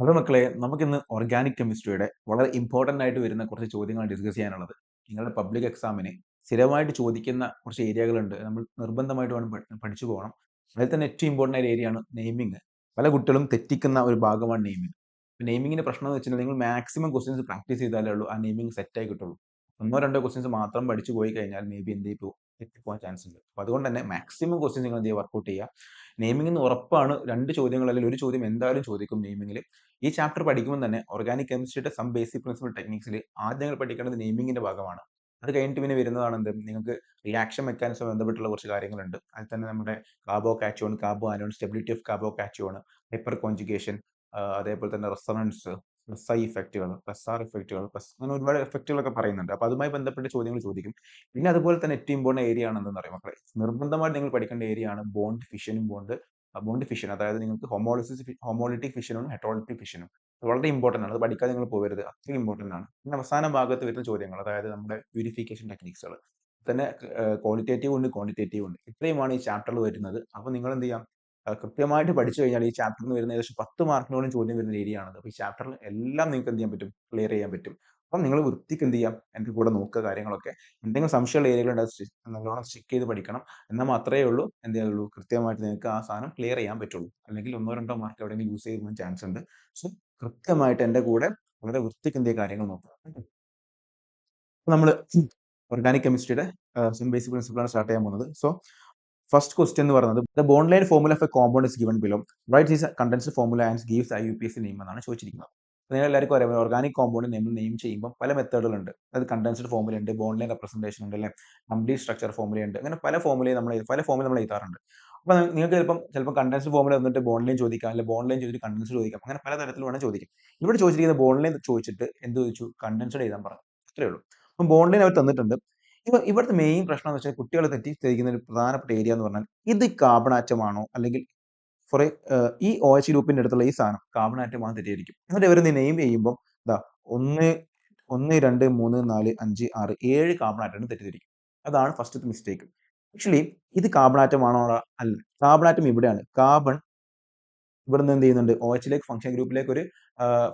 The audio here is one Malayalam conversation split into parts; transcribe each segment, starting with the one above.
അപ്പോൾ മക്കളെ നമുക്കിന്ന് ഓർഗാനിക് കെമിസ്ട്രിയുടെ വളരെ ഇമ്പോർട്ടൻ്റ് ആയിട്ട് വരുന്ന കുറച്ച് ചോദ്യങ്ങളാണ് ഡിസ്കസ് ചെയ്യാനുള്ളത്. നിങ്ങളുടെ പബ്ലിക് എക്സാമിന് സ്ഥിരമായിട്ട് ചോദിക്കുന്ന കുറച്ച് ഏരിയകളുണ്ട്. നമ്മൾ നിർബന്ധമായിട്ട് വേണം പഠിച്ചു പോകണം. അതിൽ തന്നെ ഏറ്റവും ഇമ്പോർട്ടൻ്റ് ആയ ഏരിയയാണ് നെയിമിംഗ്. പല കുട്ടികളും തെറ്റിക്കുന്ന ഒരു ഭാഗമാണ് നെയിമിംഗ്. നെയിമിങ്ങിന്റെ പ്രശ്നം എന്ന് വെച്ചിട്ടുണ്ടെങ്കിൽ നിങ്ങൾ മാക്സിമം ക്വസ്റ്റ്യൻസ് പ്രാക്ടീസ് ചെയ്താലേ ഉള്ളൂ ആ നെയിമിംഗ് സെറ്റായി കിട്ടുള്ളൂ. ഒന്നോ രണ്ടോ ക്വസ്റ്റ്യൻസ് മാത്രം പഠിച്ചു പോയി കഴിഞ്ഞാൽ മേ ബി എന്ത് ചെയ്യും തെറ്റിപ്പോകാൻ ചാൻസ് ഉണ്ട്. അപ്പോൾ അതുകൊണ്ട് തന്നെ മാക്സിമം ക്വസ്റ്റ്യൻസ് നിങ്ങൾ എന്ത് ചെയ്യുക വർക്കൗട്ട് ചെയ്യുക. നെയിമിംഗ് ഉറപ്പാണ് 2 ചോദ്യങ്ങൾ അല്ലെങ്കിൽ 1 ചോദ്യം എന്തായാലും ചോദിക്കും നെയിമിംഗിൽ. ഈ ചാപ്റ്റർ പഠിക്കുമ്പോൾ തന്നെ ഓർഗാനിക് കെമിസ്ട്രിയുടെ സം ബേസിക് പ്രിൻസിപ്പൽ ടെക്നിക്സിൽ ആദ്യം നിങ്ങൾ പഠിക്കേണ്ടത് നെയിമിങ്ങിന്റെ ഭാഗമാണ്. അത് കഴിഞ്ഞിട്ട് പിന്നെ വരുന്നതാണ് എന്ത് നിങ്ങൾക്ക് റിയാക്ഷൻ മെക്കാനിസം ബന്ധപ്പെട്ടുള്ള കുറച്ച് കാര്യങ്ങളുണ്ട്. അതിൽ തന്നെ നമ്മുടെ carbo cation, carbo anion, stability of carbo cation, hyper conjugation, അതേപോലെ തന്നെ റെസൊണൻസ്, പ്ലസ് ഐ ഇഫക്റ്റുകൾ, പ്ലസ് ആർ ഇഫക്റ്റുകൾ, പ്ലസ് അങ്ങനെ ഒരുപാട് ഇഫക്റ്റുകളൊക്കെ പറയുന്നുണ്ട്. അപ്പോൾ അതുമായി ബന്ധപ്പെട്ട ചോദ്യങ്ങൾ ചോദിക്കും. പിന്നെ അതുപോലെ തന്നെ ഏറ്റവും ഇമ്പോർട്ടൻ്റ് ഏരിയ ആണ് എന്തെന്ന് അറിയാം മക്കളെ, നിർബന്ധമായിട്ട് നിങ്ങൾ പഠിക്കേണ്ട ഏരിയ ആണ് ബോണ്ട് ഫിഷനും ബോണ്ട് ഫിഷൻ. അതായത് നിങ്ങൾക്ക് ഹോമോളിറ്റിക് ഫിഷനും ഹെറ്ററോളിറ്റിക് ഫിഷനും വളരെ ഇമ്പോർട്ടൻ്റ് ആണ്. അത് പഠിക്കാതെ നിങ്ങൾ പോകരുത്, അത്രയും ഇമ്പോർട്ടൻ്റ് ആണ്. പിന്നെ അവസാന ഭാഗത്ത് വരുന്ന ചോദ്യങ്ങൾ, അതായത് നമ്മുടെ പ്യൂരിഫിക്കേഷൻ ടെക്നിക്സുകൾ തന്നെ, ക്വാളിറ്റേറ്റീവ് ഉണ്ട് ക്വാണ്ടിറ്റേറ്റീവ് ഉണ്ട്. ഇത്രയുമാണ് ഈ ചാപ്റ്ററിൽ വരുന്നത്. അപ്പോൾ നിങ്ങൾ എന്ത് ചെയ്യാം, കൃത്യമായിട്ട് പഠിച്ചു കഴിഞ്ഞാൽ ഈ ചാപ്റ്ററിൽ നിന്ന് വരുന്ന ഏകദേശം 10 മാർക്കിനോളം ചോദ്യം വരുന്ന ഏരിയ ആണത്. അപ്പോൾ ഈ ചാപ്റ്ററിൽ എല്ലാം നിങ്ങൾക്ക് എന്ത് ചെയ്യാൻ പറ്റും, ക്ലിയർ ചെയ്യാൻ പറ്റും. അപ്പം നിങ്ങൾ വൃത്തിക്ക് എന്ത് ചെയ്യാം, എൻ്റെ കൂടെ നോക്കുക കാര്യങ്ങളൊക്കെ. എന്തെങ്കിലും സംശയമുള്ള ഏരിയകളുണ്ട് അത് നല്ലോണം സ്റ്റിക്ക് ചെയ്ത് പഠിക്കണം. എന്നാൽ മാത്രമേ ഉള്ളൂ എന്ത് ചെയ്യുള്ളൂ, കൃത്യമായിട്ട് നിങ്ങൾക്ക് ആ സാധനം ക്ലിയർ ചെയ്യാൻ പറ്റുള്ളൂ. അല്ലെങ്കിൽ ഒന്നോ രണ്ടോ മാർക്ക് എവിടെയെങ്കിലും യൂസ് ചെയ്യാൻ ചാൻസ് ഉണ്ട്. സോ കൃത്യമായിട്ട് എൻ്റെ കൂടെ വളരെ വൃത്തിക്ക് എന്ത് കാര്യങ്ങൾ നോക്കുക. നമ്മൾ ഓർഗാനിക് കെമിസ്ട്രിയുടെ ബേസിക് പ്രിൻസിപ്പിൾ ആണ് സ്റ്റാർട്ട് ചെയ്യാൻ പോകുന്നത്. സോ ഫസ്റ്റ് ക്വസ്റ്റ്യൻ എന്ന് പറയുന്നത് the bond line formula of a compound is given below, right is condensed formula and gives IUPAC name എന്നാണ് ചോദിച്ചിരിക്കുന്നത്. നിങ്ങൾ എല്ലാവർക്കും അറിയാം ഓർഗാനിക് കോമ്പൗണ്ട് നമ്മൾ നെയിം ചെയ്യുമ്പോൾ പല മെത്തേഡുകളുണ്ട്. അതായത് കണ്ടൻസ്ഡ് ഫോർമുല ഉണ്ട്, ബോണ്ട് ലൈൻ റെപ്രസെന്റേഷൻ ഉണ്ട്, അല്ലെ കംപ്ലീറ്റ് സ്ട്രക്ചർ ഫോർമുല ഉണ്ട്. അങ്ങനെ പല ഫോർമുല നമ്മൾ എഴുതാറുണ്ട്. അപ്പോൾ നിങ്ങൾക്ക് ചിലപ്പോൾ കണ്ടൻസ്ഡ് ഫോർമുല വന്നിട്ട് ബോണ്ട് ലൈൻ ചോദിക്കാം, അല്ലെങ്കിൽ ബോണ്ട് ലൈൻ ചോദിച്ചിട്ട് കണ്ടൻസ്ഡ് ചോദിക്കാം. അങ്ങനെ പല തരത്തിൽ വേണം ചോദിക്കാം. ഇവിടെ ചോദിച്ചിരിക്കുന്ന ബോണ്ട് ലൈൻ ചോദിച്ചിട്ട് എന്ത് ചോദിച്ചു, കണ്ടൻസ്ഡ് എഴുതാൻ പറഞ്ഞു. അത്രേ ഉള്ളൂ. അപ്പം ബോണ്ട് ലൈൻ അവർ തന്നിട്ടുണ്ട്. ഇവിടുത്തെ മെയിൻ പ്രശ്നം എന്ന് വെച്ചാൽ കുട്ടികൾ തെറ്റിദ്ധരിക്കുന്ന ഒരു പ്രധാനപ്പെട്ട ഏരിയ എന്ന് പറഞ്ഞാൽ ഇത് കാർബൺ ആറ്റം ആണോ, അല്ലെങ്കിൽ ഫോർ ഈ OH ഗ്രൂപ്പിന്റെ അടുത്തുള്ള ഈ സാധനം കാർബൺ ആറ്റം ആണെന്ന് തെറ്റിദ്ധരിക്കും. എന്നിട്ട് ഇവർ നെയിം ചെയ്യുമ്പോൾ ഇതാ 1 1 2 3 4 5 6 7 കാർബൺ ആറ്റം തെറ്റിദ്ധരിക്കും. അതാണ് ഫസ്റ്റത്തെ മിസ്റ്റേക്ക്. ആക്ച്വലി ഇത് കാർബൺ ആറ്റം ആണോ, അല്ല. കാർബൺ ആറ്റം ഇവിടെയാണ്. കാർബൺ ഇവിടെ നിന്ന് എന്ത് ചെയ്യുന്നുണ്ട്, OH ഫംഗ്ഷൻ ഗ്രൂപ്പിലേക്ക് ഒരു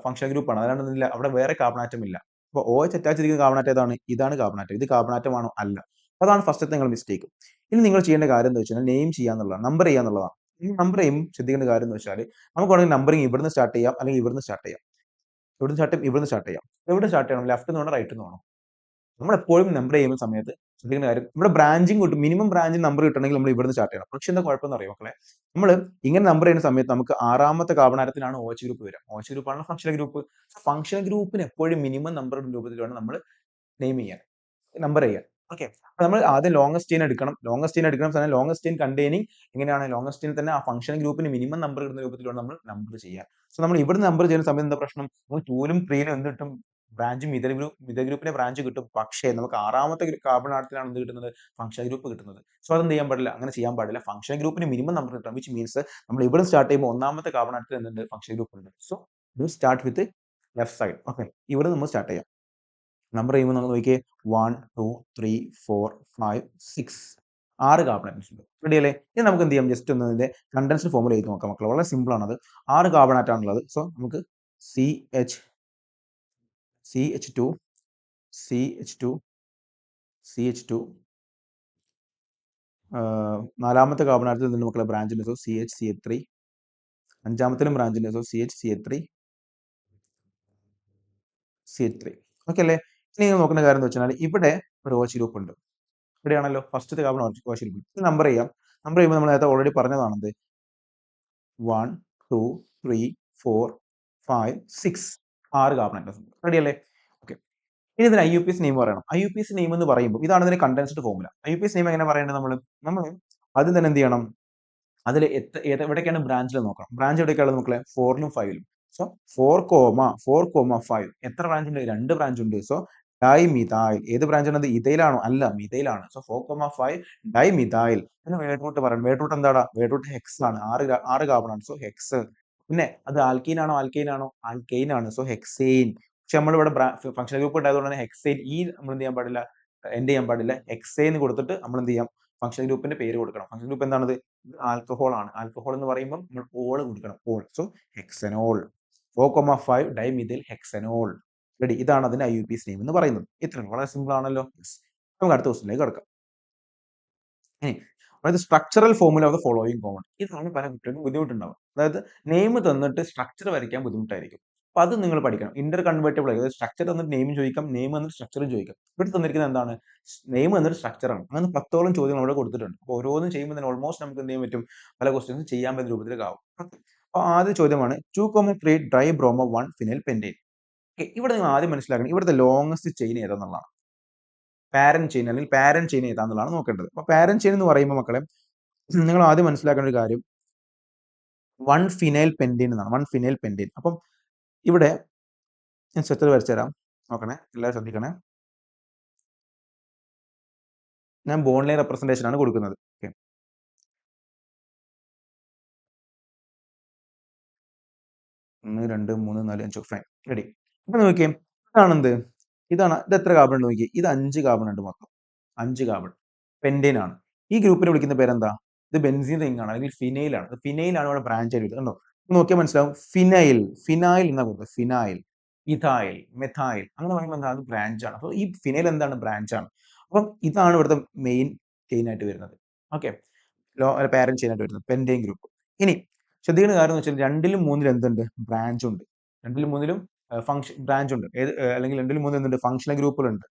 ഫംഗ്ഷൻ ഗ്രൂപ്പാണ്. അല്ലാണ്ട് അവിടെ വേറെ കാർബൺ ആറ്റം ഇല്ല. അപ്പോൾ OH അറ്റാച്ച് ചെയ്തിരിക്കുന്ന കാർബൺ ആറ്റം ഏതാണ്, ഇതാണ് കാർബൺ ആറ്റം. ഇത് കാർബൺ ആറ്റം ആണോ, അല്ല. അതാണ് ഫസ്റ്റത്തെ നിങ്ങൾ മിസ്റ്റേക്ക്. ഇനി നിങ്ങൾ ചെയ്യേണ്ട കാര്യം എന്താ വെച്ചാൽ നെയിം ചെയ്യാന്നുള്ളതാണ്, നമ്പർ ചെയ്യാന്നുള്ളതാണ്. ഈ നമ്പർ ചെയ്യും ശ്രദ്ധിക്കേണ്ട കാര്യം എന്ന് വെച്ചാൽ നമുക്ക് വേണമെങ്കിൽ നമ്പറിങ് ഇവിടുന്ന് സ്റ്റാർട്ട് ചെയ്യാം, അല്ലെങ്കിൽ ഇവിടുന്ന് സ്റ്റാർട്ട് ചെയ്യാം. ഇവിടുന്ന് സ്റ്റാർട്ട് ചെയ്യും, ഇവിടുന്ന് സ്റ്റാർട്ട് ചെയ്യാം. എവിടെ സ്റ്റാർട്ട് ചെയ്യണം, ലെഫ്റ്റ് നിന്ന് വേണം, റൈറ്റ് നിന്ന് വേണം. നമ്മളെപ്പോഴും നമ്പർ ചെയ്യുന്ന സമയത്ത് ശ്രദ്ധിക്കേണ്ട കാര്യം, ഇവിടെ ബ്രാഞ്ചിങ് കിട്ടും. മിനിമം ബ്രാഞ്ചിങ് നമ്പർ കിട്ടണമെങ്കിൽ നമ്മൾ ഇവിടുന്ന് സ്റ്റാർട്ട് ചെയ്യണം. പക്ഷെ എന്താ കുഴപ്പമെന്ന് അറിയോ മക്കളെ, നമ്മൾ ഇങ്ങനെ നമ്പർ ചെയ്യുന്ന സമയത്ത് നമുക്ക് 6ാമത്തെ കാർബൺ ആറ്റത്തിലാണ് OH ഗ്രൂപ്പ് വരിക. OH ഗ്രൂപ്പാണ് ഫംഗ്ഷണൽ ഗ്രൂപ്പ്. ഫംഗ്ഷണൽ ഗ്രൂപ്പിന് എപ്പോഴും മിനിമം നമ്പർ രൂപത്തിൽ വേണം നമ്മൾ നെയിം ചെയ്യാൻ, നമ്പർ ചെയ്യാൻ. ഓക്കെ, നമ്മൾ ആദ്യം ലോങ്ങസ്റ്റ് ചെയിൻ എടുക്കണം. ലോങ്ങസ്റ്റ് ചെയിൻ കണ്ടെയ്നിങ് എങ്ങനെയാണ്, ലോങ്ങസ്റ്റ് ചെയിൻ തന്നെ ആ ഫംഗ്ഷൻ ഗ്രൂപ്പിന് മിനിമം നമ്പർ കിട്ടുന്ന രൂപത്തിലാണ് നമ്മൾ നമ്പർ ചെയ്യാൻ. സോ നമ്മൾ ഇവിടെ നമ്പർ ചെയ്യുന്ന സമയത്ത് എന്താ പ്രശ്നം, നമുക്ക് 2ലും 3ലും എന്ത് കിട്ടും, ബ്രാഞ്ച് മിഥൈൽ ഗ്രൂപ്പിന്റെ ബ്രാഞ്ച് കിട്ടും. പക്ഷേ നമുക്ക് 6ാമത്തെ കാർബൺ ആറ്റത്തിലാണ് എന്ത് കിട്ടുന്നത്, ഫംഗ്ഷൻ ഗ്രൂപ്പ് കിട്ടുന്നത്. സോ അതെന്ത് ചെയ്യാൻ പാടില്ല, അങ്ങനെ ചെയ്യാൻ പാടില്ല. ഫംഗ്ഷൻ ഗ്രൂപ്പിന് മിനിമം നമ്പർ കിട്ടണം, വിച്ച് മീൻസ് നമ്മൾ ഇവിടെ സ്റ്റാർട്ട് ചെയ്യുമ്പോൾ 1ാമത്തെ കാർബൺ ആറ്റത്തിൽ എന്തുണ്ട്, ഫംഗ്ഷൻ ഗ്രൂപ്പ് ഉണ്ട്. So you start with left side. Okay, ഇവിടെ നമ്മൾ സ്റ്റാർട്ട് ചെയ്യാം. നമ്പർ ചെയ്യുമ്പോൾ നമ്മൾ നോക്കിയേ 1 2 3 4 5 6 6 കാർബൺ ആറ്റംസ് ഉണ്ട്. റെഡി അല്ലേ? ഇനി നമുക്ക് എന്ത് ചെയ്യാം, ജസ്റ്റ് ഒന്ന് ഇതിന്റെ കണ്ടൻസ്ഡ് ഫോർമുല എഴുതി നോക്കാം മക്കളെ. വളരെ സിമ്പിൾ ആണത്. 6 കാർബൺ ആറ്റാണുള്ളത്. സോ നമുക്ക് CH2 CH2 CH2 4ാമത്തെ കാർബൺ ആറ്റത്തിൽ നിന്ന് മക്കളെ ബ്രാഞ്ച് ഉണ്ട്. So CH3. 5ാമത്തിലും ബ്രാഞ്ച് ഉണ്ട്. So CH3 CH3. ഓക്കെ അല്ലേ? ഇനി നിങ്ങൾ നോക്കേണ്ട കാര്യം എന്ന് വെച്ചാൽ ഇവിടെ ഒരു OH ഗ്രൂപ്പ് ഉണ്ട്. ഇവിടെയാണല്ലോ ഫസ്റ്റത്തെ കാർബൺ OH ഗ്രൂപ്പ്. നമ്പർ ചെയ്യാം. നമ്പർ ചെയ്യുമ്പോൾ നമ്മൾ നേരത്തെ ഓൾറെഡി പറഞ്ഞതാണത് 1 2 3 4 5 6 6 കാർബൺ ആറ്റംസ് ഉണ്ട്. റെഡി അല്ലേ? ഓക്കെ, ഇനി ഇതിന് IUPAC നെയിം പറയണം. IUPAC നെയിം എന്ന് പറയുമ്പോൾ ഇതാണ് ഇതിന്റെ കണ്ടൻസ്ഡ് ഫോർമുല. IUPAC നെയിം എങ്ങനെ പറയേണ്ടത്, നമ്മൾ ആദ്യം തന്നെ എന്ത് ചെയ്യണം, അതിൽ എവിടേക്കാണ് ബ്രാഞ്ചിൽ നോക്കണം. ബ്രാഞ്ച് എവിടേക്കാണ് നോക്കലേ, 4ലും 5ലും. സോ 4,5 എത്ര ബ്രാഞ്ച് ഉണ്ട്, 2 ബ്രാഞ്ച് ഉണ്ട്. സോ ഡൈമിഥൈൽ. ഏത് ബ്രാഞ്ചാണ് അത്, ഇഥൈലാണോ, അല്ല മിഥൈലാണ്. സോ 4,5 ഡൈമിഥൈൽ. പിന്നെ വേഡ് റൂട്ട് പറയണം. വേഡ് റൂട്ട് എന്താടാ, വേഡ് റൂട്ട് ഹെക്സ് ആണ്. 6 കാർബൺ ആണ്. So HECS. പിന്നെ അത് ആൽക്കീൻ ആണോ, ആൽക്കൈൻ ആണ്. So hexane. പക്ഷെ നമ്മളിവിടെ ഫംഗ്ഷൻ ഗ്രൂപ്പ് ഉണ്ടായതുകൊണ്ട് തന്നെ ഹെക്സെയിൻ ഈ നമ്മൾ എന്ത് ചെയ്യാൻ പാടില്ല, എൻഡ് ചെയ്യാൻ പാടില്ല. ഹെക്സെയിൻ കൊടുത്തിട്ട് നമ്മൾ എന്ത് ചെയ്യാം, ഫംഗ്ഷൻ ഗ്രൂപ്പിന്റെ പേര് കൊടുക്കണം. ഫംഗ്ഷൻ ഗ്രൂപ്പ് എന്താണത്, ആൽക്കഹോൾ ആണ്. ആൽക്കഹോൾ എന്ന് പറയുമ്പോൾ നമ്മൾ ഓൾ കൊടുക്കണം, ഓൾ. സോ ഹെക്സനോൾ. 4,5 ഡൈമിഥൈൽ ഹെക്സനോൾ. റെഡി, ഇതാണ് അതിന്റെ IUPAC നെയിം എന്ന് പറയുന്നത്. ഇത്രയും വളരെ സിമ്പിൾ ആണല്ലോ. നമുക്ക് അടുത്ത ക്വസ്റ്റിലേക്ക് കിടക്കാം. ഇനി അതായത് structural formula of the following common. ഇതാണ് പല കുട്ടികൾക്കും ബുദ്ധിമുട്ടുണ്ടാവും. അതായത് നെയിം തന്നിട്ട് സ്ട്രക്ചർ വരയ്ക്കാൻ ബുദ്ധിമുട്ടായിരിക്കും. അപ്പൊ അത് നിങ്ങൾ പഠിക്കണം. ഇന്റർ കൺവേർട്ടബിൾ ആയി, അതായത് സ്ട്രക്ചർ തന്നിട്ട് നെയിം ചോദിക്കാം, നെയിം തന്നിട്ട് സ്ട്രക്ചറും ചോദിക്കാം. ഇവിടെ തന്നിരിക്കുന്നത് എന്താണ്? നെയിം തന്നിട്ട് സ്ട്രക്ചറാണ്. അങ്ങനെ 10ഓളം ചോദ്യങ്ങൾ അവിടെ കൊടുത്തിട്ടുണ്ട്. അപ്പോൾ ഓരോന്നും ചെയ്യുമ്പോൾ തന്നെ ഓൾമോസ്റ്റ് നമുക്ക് എന്ത് ചെയ്യാൻ പറ്റും? പല ക്വസ്റ്റ്യൻസ് ചെയ്യാൻ പറ്റുന്ന രൂപത്തിലേക്ക് ആവും. അപ്പോൾ ആദ്യ ചോദ്യമാണ് 2,3 ഡൈ ബ്രോമോ 1 ഫിനൈൽ പെന്റേൻ. ഇവിടെ നിങ്ങൾ ആദ്യം മനസ്സിലാക്കണം ഇവിടുത്തെ ലോങ്സ്റ്റ് ചെയിൻ ഏതാന്നുള്ളതാണ്. പാരന്റ് ചെയിൻ അല്ലെങ്കിൽ പാരന്റ് ചെയിൻ ഏതാന്നുള്ളതാണ് നോക്കേണ്ടത്. അപ്പോൾ പാരന്റ് ചെയിൻ എന്ന് പറയുമ്പോൾ മക്കളെ നിങ്ങൾ ആദ്യം മനസ്സിലാക്കേണ്ട ഒരു കാര്യം 1 ഫിനൈൽ പെന്റേൻ എന്നാണ്. 1 ഫിനൈൽ പെന്റേൻ. അപ്പം ഇവിടെ ഞാൻ സ്ട്രക്ചർ വരച്ചു തരാം. നോക്കണേ, എല്ലാവരും ശ്രദ്ധിക്കണേ. ഞാൻ ബോണ്ട് ലൈൻ റെപ്രസെന്റേഷൻ ആണ് കൊടുക്കുന്നത്. Okay, 1 2 3 4 5 fine, ready. അപ്പൊ നോക്കിയേ, ഇതാണെന്ത്? ഇതാണ്. ഇത് എത്ര കാർബൺ ഉണ്ട് നോക്കിയേ? ഇത് 5 കാർബൺ ഉണ്ട് മൊത്തം. 5 കാർബൺ പെന്റേൻ ആണ്. ഈ ഗ്രൂപ്പിനെ വിളിക്കുന്ന പേരെന്താ? ഇത് ബെൻസീൻ റിംഗ് ആണ്, അല്ലെങ്കിൽ ഫിനൈൽ ആണ്. ഫിനൈൽ ആണ് ഇവിടെ ബ്രാഞ്ച് ആയിട്ട് വരുന്നത്. കണ്ടോ? നോക്കിയാൽ മനസ്സിലാവും. ഫിനൈൽ, ഫിനൈൽ എന്നാ കൊടുത്തത്. ഫിനൈൽ, ഇഥൈൽ, മെഥൈൽ, അങ്ങനെ പറയുമ്പോൾ എന്താ? അത് ബ്രാഞ്ച് ആണ്. അപ്പോൾ ഈ ഫിനൈൽ എന്താണ്? ബ്രാഞ്ച് ആണ്. അപ്പം ഇതാണ് ഇവിടുത്തെ മെയിൻ ചെയിൻ ആയിട്ട് വരുന്നത്. ഓക്കെ, പാരന്റ് ചെയിൻ ആയിട്ട് വരുന്നത് പെന്റേൻ ഗ്രൂപ്പ്. ഇനി ശ്രദ്ധിക്കുന്ന കാര്യം എന്ന് വെച്ചാൽ 2ലും 3ലും എന്തുണ്ട്? ബ്രാഞ്ച് ഉണ്ട്. 2ലും 3ലും ഫംഗ്ഷൻ ബ്രാഞ്ച് ഉണ്ട്. അല്ലെങ്കിൽ 2ലും 3ലും എന്തുണ്ട്? ഫംഗ്ഷണൽ ഗ്രൂപ്പുകളുണ്ട്,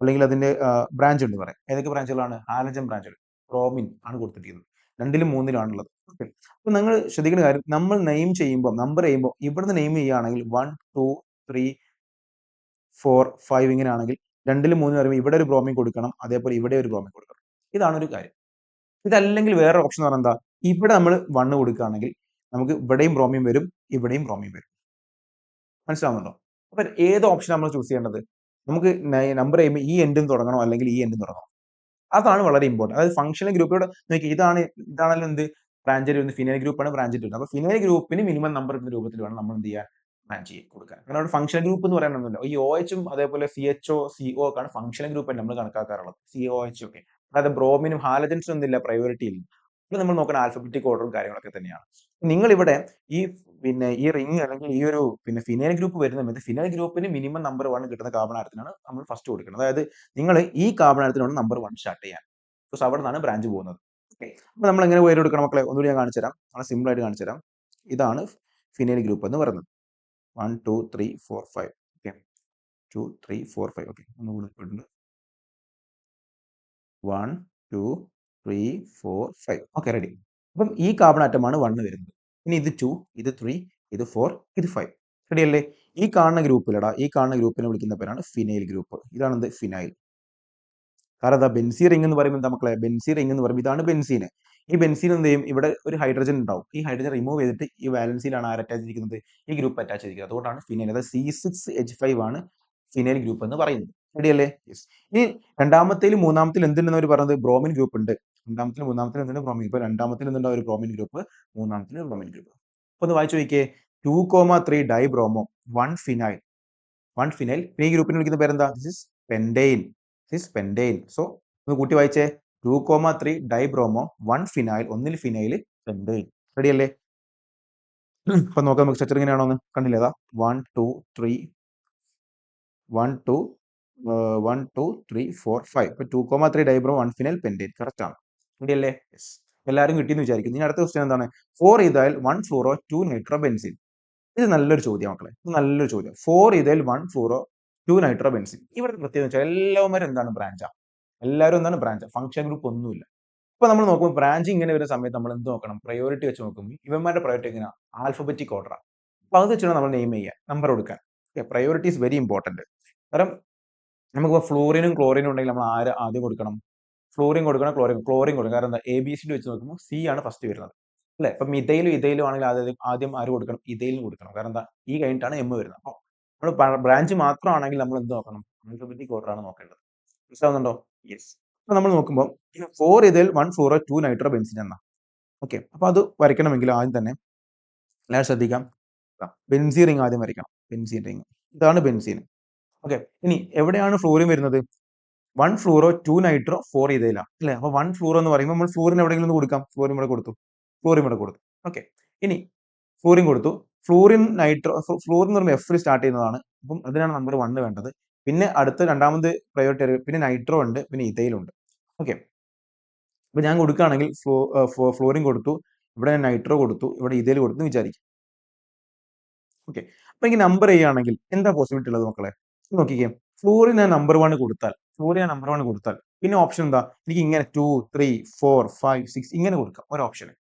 അല്ലെങ്കിൽ അതിന്റെ ബ്രാഞ്ച് ഉണ്ട് പറയാം. ഏതൊക്കെ ബ്രാഞ്ചുകളാണ്? ഹാലജൻ ബ്രാഞ്ചുകൾ, ക്രോമിൻ ആണ് കൊടുത്തിരിക്കുന്നത്. 2ലും 3ലും ആണുള്ളത്. ഓക്കെ, അപ്പൊ നിങ്ങൾ ശ്രദ്ധിക്കുന്ന കാര്യം, നമ്മൾ നെയിം ചെയ്യുമ്പോൾ, നമ്പർ ചെയ്യുമ്പോൾ ഇവിടുന്ന് നെയിം ചെയ്യുകയാണെങ്കിൽ 1 2 3 4 5 ഇങ്ങനെ ആണെങ്കിൽ 2ലും 3ലും പറയുമ്പോൾ ഇവിടെ ഒരു ബ്രോമിൻ കൊടുക്കണം, അതേപോലെ ഇവിടെ ഒരു ബ്രോമിൻ കൊടുക്കണം. ഇതാണ് ഒരു കാര്യം. ഇതല്ലെങ്കിൽ വേറെ ഓപ്ഷൻ എന്ന് പറഞ്ഞാൽ എന്താ? ഇവിടെ നമ്മൾ 1 കൊടുക്കുകയാണെങ്കിൽ നമുക്ക് ഇവിടെയും ബ്രോമിൻ വരും, ഇവിടെയും ബ്രോമിൻ വരും. മനസ്സിലാവുന്നുണ്ടോ? അപ്പൊ ഏത് ഓപ്ഷൻ നമ്മൾ ചൂസ് ചെയ്യേണ്ടത്? നമുക്ക് നമ്പർ ചെയ്യുമ്പോൾ ഈ എൻഡിൽ തുടങ്ങണോ അല്ലെങ്കിൽ ഈ എൻഡിൽ തുടങ്ങണോ? അതാണ് വളരെ ഇമ്പോർട്ടന്റ്. അതായത് ഫംഗ്ഷണൽ ഗ്രൂപ്പോട് നോക്കി, ഇതാണല്ലോ എന്ത്? ബ്രാഞ്ച് വരുന്നത് ഫിനൈൽ ഗ്രൂപ്പാണ് ബ്രാഞ്ച് വരുന്നത്. അപ്പൊ ഫിനൈൽ ഗ്രൂപ്പിന് മിനിമം നമ്പർ എന്ന രൂപത്തിൽ വേണം നമ്മൾ എന്ത് ചെയ്യാൻ? ബ്രാഞ്ച് ചെയ്ത് കൊടുക്കാൻ. കാരണം അവിടെ ഫംഗ്ഷണൽ ഗ്രൂപ്പ് എന്ന് പറയാനൊന്നുമില്ല. ഈ OHും അതേപോലെ CHO CO ഒക്കെ ആണ് ഫംഗ്ഷണൽ ഗ്രൂപ്പ് നമ്മൾ കണക്കാക്കാറുള്ളത്. COH ഒക്കെ. അതായത് ബ്രോമിനും ഹാലജൻസിനും ഒന്നുമില്ല, പ്രയോറിറ്റി ഇല്ല. ഇത് നമ്മൾ നോക്കുന്ന ആൽഫബറ്റിക് ഓർഡറും കാര്യങ്ങളൊക്കെ തന്നെയാണ്. നിങ്ങൾ ഇവിടെ ഈ ഈ റിംഗ് അല്ലെങ്കിൽ ഈ ഒരു ഫിനൈൽ ഗ്രൂപ്പ് വരുന്ന സമയത്ത് ഫിനൈൽ ഗ്രൂപ്പിന് മിനിമം നമ്പർ 1 കിട്ടുന്ന കാർബൺ ആറ്റത്തിനാണ് നമ്മൾ ഫസ്റ്റ് കൊടുക്കുന്നത്. അതായത് നിങ്ങൾ ഈ കാർബൺ ആറ്റത്തിനാണ് നമ്പർ 1 സ്റ്റാർട്ട് ചെയ്യാൻ. ബിക്കോസ് അവിടെ നിന്നാണ് ബ്രാഞ്ച് പോകുന്നത്. ഓക്കെ, അപ്പൊ നമ്മൾ എങ്ങനെ പേര് കൊടുക്കണം മക്കളെ? ഒന്നുകൂടി ഞാൻ കാണിച്ചു തരാം. വളരെ സിമ്പിൾ ആയിട്ട് കാണിച്ചു തരാം. ഇതാണ് ഫിനൈൽ ഗ്രൂപ്പ് എന്ന് പറയുന്നത്. 1 2 3 4 5. ഓക്കെ, 2 3 4 5. ഓക്കെ, ഒന്നുകൂടി ഇട്ടിട്ടുണ്ട്. 1 2 3 4 5. Okay, ready. അപ്പം ഈ കാർബൺ ആറ്റമാണ് 1 വരുന്നത്. ഇനി ഇത് 2, ഇത് 3, ഇത് 4, ഇത് 5. റെഡി അല്ലേ? ഈ കാണുന്ന ഗ്രൂപ്പിനെ വിളിക്കുന്ന പേരാണ് ഫിനൈൽ ഗ്രൂപ്പ്. ഇതാണ് എന്ത്? ഫിനൈൽ. കാരണം എന്താ? ബെൻസീൻ റിംഗ് എന്ന് പറയുമ്പോൾ എന്താ മക്കളെ? ബെൻസീൻ റിംഗ് എന്ന് പറയുമ്പോൾ ഇതാണ് ബെൻസീൻ. ഈ ബെൻസീൻ എന്ത് ചെയ്യും? ഇവിടെ ഒരു ഹൈഡ്രജൻ ഉണ്ടാവും. ഈ ഹൈഡ്രജൻ റിമൂവ് ചെയ്തിട്ട് ഈ വാലൻസിയിലാണ് ആര് അറ്റാച്ച് ചെയ്തിരിക്കുന്നത്? ഈ ഗ്രൂപ്പ് അറ്റാച്ച് ചെയ്തിരിക്കുന്നത്. അതുകൊണ്ടാണ് ഫിനൈൽ, അതായത് C6H5 ആണ് ഫിനൈൽ ഗ്രൂപ്പ് എന്ന് പറയുന്നത്. റെഡി അല്ലേ? യെസ്. ഇനി രണ്ടാമത്തേലും മൂന്നാമത്തേലും എന്തുണ്ടെന്ന് അവർ പറഞ്ഞത്? ബ്രോമിൻ ഗ്രൂപ്പ് ഉണ്ട്. രണ്ടാമത്തിലും മൂന്നാമത്തിലും എന്തുണ്ട്? ബ്രോമിൻ. ഇപ്പൊ രണ്ടാമത്തിൽ എന്തുണ്ടാവും? ഒരു ബ്രോമിൻ ഗ്രൂപ്പ്, മൂന്നാമത്തിൽ ബ്രോമിൻ ഗ്രൂപ്പ്. അപ്പൊ ഒന്ന് വായിച്ചു നോക്കിയേ. 2,3 ഡൈ ബ്രോമോ 1 ഫിനൈൽ. 1 ഫിനൈൽ. ഈ ഗ്രൂപ്പിനെ വിളിക്കുന്ന പേരെന്താ? This is pentene. Pentene. So ഒന്ന് കൂട്ടി വായിച്ചേ. 2,3 ഡൈ ബ്രോമോ 1 ഫിനൈൽ. ഒന്നിൽ ഫിനൈൽ, പെന്റെയിൻ. റെഡി അല്ലേ? അപ്പൊ നോക്കാം നമുക്ക് സ്ട്രക്ചർ എങ്ങനെയാണോ എന്ന്. കണ്ടില്ലേ? അതാ 1 2 3 1 2 1 2 3 4 5. ഇപ്പൊ 2,3 dibromo 1 phenyl, pentane. Correct ആണ്. റെഡി അല്ലേ? യെസ്. എല്ലാവരും കിട്ടിയെന്ന് വിചാരിക്കുന്നു. ഇനി അടുത്ത ക്വസ്റ്റ്യൻ എന്താണ്? 4 ഇഥൈൽ 1 ഫ്ലൂറോ 2 നൈട്രോ ബെൻസിൻ. ഇത് നല്ലൊരു ചോദ്യം മക്കളെ. ഇത് നല്ലൊരു ചോദ്യം. 4 ഇഥൈൽ 1 ഫ്ലൂറോ 2 നൈട്രോ ബെൻസിൻ. ഇവിടെ പ്രത്യേകത വെച്ചാൽ എല്ലാവരും എന്താണ്? ബ്രാഞ്ചാ. എല്ലാവരും എന്താണ്? ബ്രാഞ്ച്. ഫംഗ്ഷൻ ഗ്രൂപ്പ് ഒന്നുമില്ല. ഇപ്പൊ നമ്മൾ നോക്കുമ്പോൾ ബ്രാഞ്ച് ഇങ്ങനെ വരുന്ന സമയത്ത് നമ്മൾ എന്ത് നോക്കണം? പ്രയോറിറ്റി വെച്ച് നോക്കുമ്പോൾ ഇവന്മാരുടെ പ്രയോറിറ്റി എങ്ങനെയാണ്? ആൽഫബറ്റിക് ഓർഡറാണ്. അപ്പൊ അത് വെച്ചാണ് നമ്മൾ നെയിം ചെയ്യാൻ, നമ്പർ കൊടുക്കാൻ. Priority is very important. കാരണം നമുക്കിപ്പോൾ ഫ്ലൂറിനും ക്ലോറിനും ഉണ്ടെങ്കിൽ നമ്മൾ ആദ്യം കൊടുക്കണം? ഫ്ലൂറിൻ കൊടുക്കണം, ക്ലോറിൻ കൊടുക്കണം. കാരണം എന്താ? ABCD വെച്ച് നോക്കുമ്പോൾ C ആണ് ഫസ്റ്റ് വരുന്നത് അല്ലെ? ഇപ്പൊ മിഥൈലും ഇഥൈലും ആണെങ്കിൽ ആദ്യം ആര് കൊടുക്കണം? ഇഥൈലും കൊടുക്കണം. കാരണം എന്താ? ഈ കഴിഞ്ഞിട്ടാണ് M വരുന്നത്. അപ്പോൾ നമ്മൾ ബ്രാഞ്ച് മാത്രമാണെങ്കിൽ നമ്മൾ എന്ത് നോക്കണം? ആൽഫബറ്റിക് ഓർഡർ ആണ് നോക്കേണ്ടത്. മനസ്സിലാവുന്നുണ്ടോ? യെസ്. അപ്പൊ നമ്മൾ നോക്കുമ്പോൾ 4 ഇഥൈൽ 1 ഫ്ലൂറോ 2 നൈട്രോ ബെൻസിൻ എന്നാ. ഓക്കെ, അപ്പൊ അത് വരയ്ക്കണമെങ്കിൽ ആദ്യം തന്നെ എല്ലാവരും ശ്രദ്ധിക്കാം. ബെൻസീൻ റിംഗ് ആദ്യം വരയ്ക്കണം. ബെൻസീൻ റിംഗ്, ഇതാണ് ബെൻസീൻ. ഓക്കെ, ഇനി എവിടെയാണ് ഫ്ലൂറിൻ വരുന്നത്? 1 ഫ്ലൂറോ 2 നൈട്രോ 4 ഇഥൈലാണ് അല്ലെ? അപ്പൊ 1 ഫ്ലൂറോ എന്ന് പറയുമ്പോൾ നമ്മൾ ഫ്ലൂറിൻ എവിടെയെങ്കിലും ഒന്ന് കൊടുക്കാം. ഫ്ലൂറിൻ ഇവിടെ കൊടുത്തു. ഓക്കെ, ഇനി ഫ്ലൂറിൻ കൊടുത്തു. ഫ്ലൂറിൻ നൈട്രോ ഫ്ലൂറിൻ എന്ന് പറയുമ്പോൾ എഫിൽ സ്റ്റാർട്ട് ചെയ്യുന്നതാണ്. അപ്പം അതിനാണ് നമ്പർ 1 വേണ്ടത്. പിന്നെ അടുത്ത രണ്ടാമത് പ്രയോറിറ്റി പിന്നെ നൈട്രോ ഉണ്ട്, പിന്നെ ഇഥൈലുണ്ട്. ഓക്കെ, അപ്പൊ ഞാൻ കൊടുക്കുകയാണെങ്കിൽ ഫ്ലോറിൻ കൊടുത്തു, ഇവിടെ നൈട്രോ കൊടുത്തു, ഇവിടെ ഇഥൈൽ കൊടുത്തു വിചാരിക്കും. ഓക്കെ, അപ്പൊ എനിക്ക് നമ്പർ ചെയ്യുകയാണെങ്കിൽ എന്താ പോസിബിലിറ്റി ഉള്ളത് മക്കളെ? നോക്കിക്കേ, ഫ്ലോറിൻ നമ്പർ 1 കൊടുത്താൽ, പിന്നെ ഓപ്ഷൻ എന്താ? എനിക്ക് ഇങ്ങനെ 2, 3, 4, 5, 6 ഇങ്ങനെ കൊടുക്കാം ഒരു ഓപ്ഷൻ.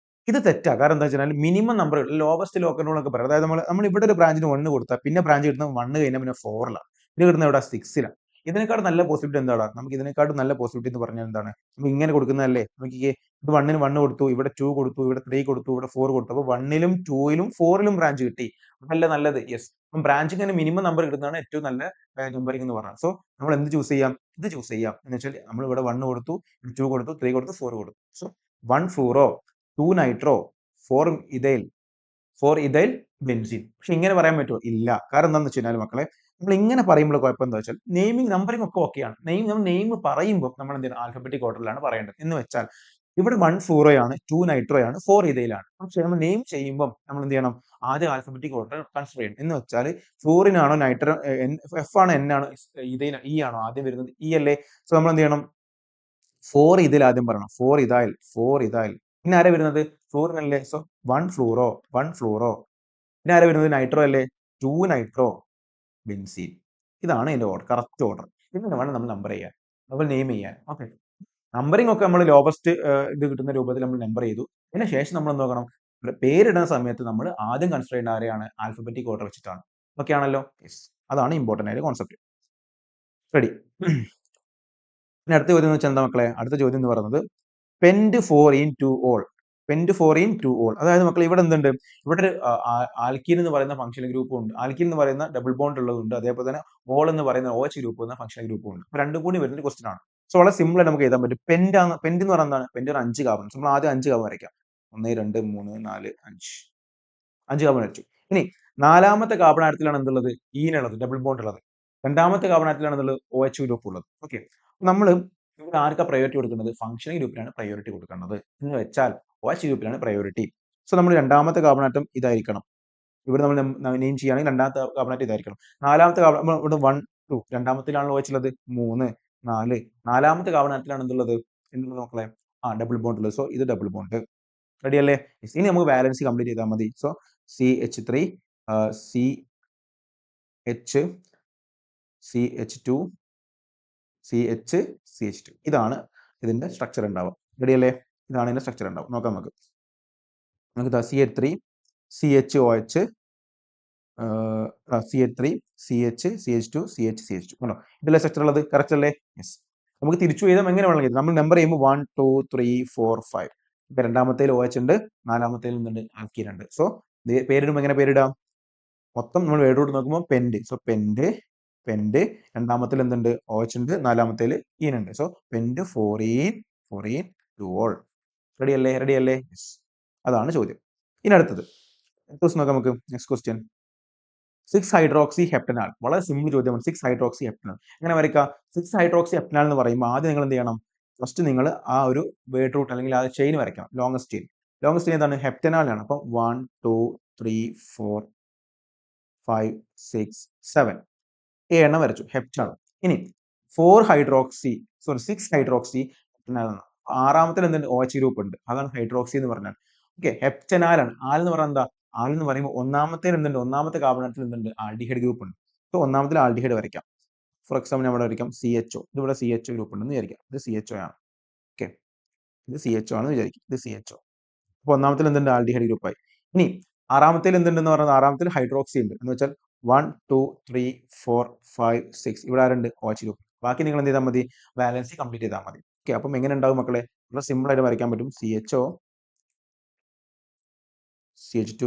ഇത് തെറ്റാ. കാരണം എന്താ വെച്ചാൽ minimum number, lowest local rule ഒക്കെ പറയാം. അതായത് നമ്മൾ ഇവിടെ ഒരു ബ്രാഞ്ചിന് 1 കൊടുത്താൽ പിന്നെ ബ്രാഞ്ച് കിട്ടുന്നത് 1 കഴിഞ്ഞാൽ പിന്നെ 4ലാണ്, പിന്നെ കിട്ടുന്നത് ഇവിടെ 6ലാണ്. ഇതിനേക്കാളും നല്ല പോസിബിലിറ്റി എന്താണ്? നമുക്ക് ഇതിനേക്കാളും നല്ല പോസിബിലിറ്റി എന്ന് പറഞ്ഞാൽ എന്താണ്? നമുക്ക് ഇങ്ങനെ കൊടുക്കുന്നതല്ലേ. നോക്കിക്കേ, ഇത് 1ന് 1 കൊടുത്തു, ഇവിടെ 2 കൊടുത്തു, ഇവിടെ 3 കൊടുത്തു, ഇവിടെ 4 കൊടുത്തു. അപ്പൊ 1ലും 2ലും 4ലും ബ്രാഞ്ച് കിട്ടി. അതല്ലേ നല്ലത്? യെസ്. അപ്പം ബ്രാഞ്ചിന് മിനിമം നമ്പർ കിട്ടുന്നതാണ് ഏറ്റവും നല്ല നമ്പറിംഗ് എന്ന് പറഞ്ഞാൽ. സോ നമ്മൾ എന്ത് ചൂസ് ചെയ്യാം? ഇത് ചൂസ് ചെയ്യാം. എന്ന് വെച്ചാൽ നമ്മൾ ഇവിടെ 1 കൊടുത്തു, 2 കൊടുത്തു, 3 കൊടുത്തു, 4 കൊടുത്തു. So 1 fluoro, 2 nitro, 4 ethyl, 4 ethyl benzene. പക്ഷെ ഇങ്ങനെ പറയാൻ പറ്റുമോ? ഇല്ല. കാരണം എന്താണെന്ന് വെച്ച് കഴിഞ്ഞാൽ മക്കളെ, നമ്മൾ ഇങ്ങനെ പറയുമ്പോൾ കുഴപ്പം എന്താ വെച്ചാൽ നെയിമിംഗ് നമ്പറിംഗ് ഒക്കെ ഓക്കെയാണ്. നെയിം പറയുമ്പോൾ നമ്മൾ എന്ത് ചെയ്യണം? ആൽഫബറ്റിക് ഓർഡറിലാണ് പറയേണ്ടത്. എന്ന് വെച്ചാൽ ഇവിടെ 1 ഫ്ലൂറോയാണ്, 2 നൈട്രോയാണ്, 4 ഇഥൈലാണ്. പക്ഷെ നമ്മൾ നെയിം ചെയ്യുമ്പോൾ നമ്മൾ എന്ത് ചെയ്യണം? ആദ്യം ആൽഫബറ്റിക് ഓർഡർ കൺസിഡർ ചെയ്യണം. എന്ന് വെച്ചാൽ ഫ്ലൂറിനാണോ നൈട്രോ, എഫ് ആണോ, എൻ ആണോ, ഇഥൈൽ, ഇ ആണോ ആദ്യം വരുന്നത്? ഇ അല്ലേ. സോ നമ്മൾ എന്ത് ചെയ്യണം? 4 ഇഥൈൽ ആദ്യം പറയണം. 4 ഇഥൈൽ. പിന്നെ ആരാ വരുന്നത്? ഫ്ലൂറിനല്ലേ. So 1 fluoro, 1 fluoro. പിന്നെ ആരാ വരുന്നത്? നൈട്രോ അല്ലേ. 2 നൈട്രോ ബെൻസീൻ. ഇതാണ് ഇതിന്റെ ഓർഡർ, കറക്റ്റ് ഓർഡർ. ഇങ്ങനെ വേണം നമ്മൾ നമ്പർ ചെയ്യാൻ, നമ്മൾ നെയിം ചെയ്യാൻ. ഓക്കെ, നമ്പറിംഗ് ഒക്കെ നമ്മൾ ലോവസ്റ്റ് ഇത് കിട്ടുന്ന രൂപത്തിൽ നമ്മൾ നമ്പർ ചെയ്തു. അതിന് ശേഷം നമ്മൾ എന്ത് നോക്കണം? പേരിടുന്ന സമയത്ത് നമ്മൾ ആദ്യം കൺസിഡർ ചെയ്യേണ്ട ആരെയാണ്? ആൽഫബറ്റിക് ഓർഡർ വെച്ചിട്ടാണ്. ഓക്കെ ആണല്ലോ. യെസ്, അതാണ് ഇമ്പോർട്ടന്റ് ആയ കോൺസെപ്റ്റ്. റെഡി. പിന്നെ അടുത്ത ചോദ്യം എന്ന് വെച്ചാൽ എന്താ മക്കളെ? അടുത്ത ചോദ്യം എന്ന് പറയുന്നത് pent four en two ol. അതായത് മക്കൾ ഇവിടെ എന്തുണ്ട്? ഇവിടെ ഒരു ആൽക്കീൻ എന്ന് പറയുന്ന ഫംഗ്ഷണൽ ഗ്രൂപ്പും ഉണ്ട്, ആൽക്കീൻ എന്ന് പറയുന്ന ഡബിൾ ബോണ്ട് ഉള്ളതുണ്ട്, അതേപോലെ തന്നെ ഓൾ എന്ന് പറയുന്ന OH ഗ്രൂപ്പ് എന്ന ഫംഗ്ഷണൽ ഗ്രൂപ്പും ഉണ്ട്. രണ്ടും കൂടി വരുന്ന ഒരു ക്വസ്റ്റൻ ആണ്. സോ വളരെ സിമ്പിൾ ആയിട്ട് നമുക്ക് എഴുതാൻ പറ്റും. പെൻഡ് എന്ന് പറയുന്നത് എന്താണ്? പെൻഡ് ഒരു 5 കാർബൺ. നമ്മൾ ആദ്യം 5 കാർബൺ വരയ്ക്കാം. 1, 2, 3, 4, 5 കാർബൺ വരച്ചു. ഇനി നാലാമത്തെ കാർബൺ ആറ്റത്തിലാണ് എന്തുള്ളത്? ഈനുള്ളത്, ഡബിൾ ബോണ്ട് ഉള്ളത്. രണ്ടാമത്തെ കാർബൺ ആറ്റത്തിലാണ് എന്തുള്ളത്? OH ഗ്രൂപ്പ് ഉള്ളത്. ഓക്കെ, നമ്മൾ ഇവിടെ ആർക്കാ പ്രയോറിറ്റി കൊടുക്കുന്നത്? ഫംഗ്ഷണൽ ഗ്രൂപ്പിലാണ് പ്രയോറിറ്റി കൊടുക്കേണ്ടത്. എന്ന് വെച്ചാൽ OH ഗ്രൂപ്പിലാണ് പ്രയോറിറ്റി. സോ നമ്മൾ രണ്ടാമത്തെ കാർബൺ ആറ്റം ഇതായിരിക്കണം. ഇവിടെ നമ്മൾ നെയിം ചെയ്യുകയാണെങ്കിൽ രണ്ടാമത്തെ കാർബൺ ആറ്റം ഇതായിരിക്കണം. നാലാമത്തെ കാർബൺ ഇവിടെ 1, 2, രണ്ടാമത്തിലാണല്ലോ OH ഉള്ളത്. 3, 4, നാലാമത്തെ കാർബൺ ആറ്റത്തിലാണ് എന്തുള്ളത് മക്കളെ? ഡബിൾ ബോണ്ട് ഉള്ളത്. സോ ഇത് ഡബിൾ ബോണ്ട്. റെഡി അല്ലേ? ഇനി നമുക്ക് വാലൻസി കംപ്ലീറ്റ് ചെയ്താൽ മതി. So CH3, CH, CH2, CH2. ഇതാണ് ഇതിന്റെ സ്ട്രക്ചർ ഉണ്ടാവുക. റെഡി അല്ലേ? ഇതാണ് ഇതിന്റെ സ്ട്രക്ചർ ഉണ്ടാവുക. നോക്കാം നമുക്ക്. CH3, CHOH, CH3, CH, CH2, CH2. ആണോ? ഇതിലെ സ്ട്രക്ചർ ഉള്ളത് കറക്റ്റ് അല്ലേ? യെസ്. നമുക്ക് തിരിച്ചു എഴുതാം. എങ്ങനെ വേണമെങ്കിൽ നമ്മൾ നമ്പർ ചെയ്യുമ്പോൾ 1, 2, 3, 4, 5. ഇപ്പൊ രണ്ടാമത്തേൽ OH ഉണ്ട്, നാലാമത്തേൽ എന്തുണ്ട്? ആൽക്കീൻ ഉണ്ട്. സോ പേരിടുമ്പോൾ എങ്ങനെ പേരിടാം? മൊത്തം നമ്മൾ വേർഡ് നോക്കുമ്പോൾ പെൻഡ്. സോ പെൻഡ് രണ്ടാമത്തിൽ എന്തുണ്ട്? OH ഉണ്ട്, നാലാമത്തേൽ ഈൻ ഉണ്ട്. So pent four ene two ol. Ready അല്ലേ? യെസ്. അതാണ് ചോദ്യം. ഇനി അടുത്തത് നോക്കാം നമുക്ക്. Next question 6 hydroxy heptanal. വളരെ സിമ്പിൾ ചോദ്യമാണ്. 6 ഹൈഡ്രോക്സി ഹെപ്റ്റനാൽ എങ്ങനെ വരയ്ക്കുക? 6 ഹൈഡ്രോക്സി ഹെപ്റ്റനാൽ എന്ന് പറയുമ്പോൾ ആദ്യം നിങ്ങൾ എന്ത് ചെയ്യണം? ഫസ്റ്റ് നിങ്ങൾ ആ ഒരു വേർഡ് റൂട്ട് അല്ലെങ്കിൽ ആ ചെയിൻ വരയ്ക്കണം. ലോങ്സ്റ്റ് ചെയിൻ ഏതാണ്? ഹെപ്റ്റനാൽ ആണ്. അപ്പം 1, 2, 3, 4, 5, 6, 7 എണ്ണം വരച്ചു. ഹെപ്റ്റനാൽ. ഇനി 6 ഹൈഡ്രോക്സി ഹെപ്റ്റനാൽ ആണ്. ആറാമത്തിൽ എന്തുണ്ട്? OH ഗ്രൂപ്പ് ഉണ്ട്. അതാണ് ഹൈഡ്രോക്സി എന്ന് പറഞ്ഞാൽ. ഓക്കെ, ഹെപ്റ്റനാൽ ആണ്. ആൽ എന്ന് പറഞ്ഞാൽ എന്താ? ആൽ എന്ന് പറയുമ്പോൾ ഒന്നാമത്തേൽ എന്തുണ്ട്? ഒന്നാമത്തെ കാർബണത്തിൽ എന്തുണ്ട്? ആൽഡിഹൈഡ് ഗ്രൂപ്പ് ഉണ്ട്. സോ ഒന്നാമത്തിൽ ആൽഡിഹൈഡ് വരയ്ക്കാം. ഫോർ എക്സാമ്പിൾ ഞാൻ ഇവിടെ വരയ്ക്കാം CHO. ഇതിവിടെ CHO ഗ്രൂപ്പ് ഉണ്ടെന്ന് വിചാരിക്കാം. ഇത് CHO ആണ്. ഓക്കെ, ഇത് CHO ആണെന്ന് വിചാരിക്കും. ഇത് CHO. അപ്പോൾ ഒന്നാമത്തിൽ എന്തുണ്ട്? ആൽഡിഹൈഡ് ഗ്രൂപ്പായി. ഇനി ആറാമത്തേൽ എന്തുണ്ടെന്ന് പറഞ്ഞാൽ ആറാമത്തിൽ ഹൈഡ്രോക്സി ഉണ്ട്. എന്ന് വെച്ചാൽ 1, 2, 3, 4, 5, 6. ഇവിടെ ആരുണ്ട്? OH group. ബാക്കി നിങ്ങൾ എന്ത് ചെയ്താൽ മതി? വാലൻസി കംപ്ലീറ്റ് ചെയ്താൽ മതി. ഓക്കെ, അപ്പം എങ്ങനെ ഉണ്ടാവും മക്കളെ? വളരെ സിമ്പിൾ ആയിട്ട് വരയ്ക്കാൻ പറ്റും. CHO, CH2,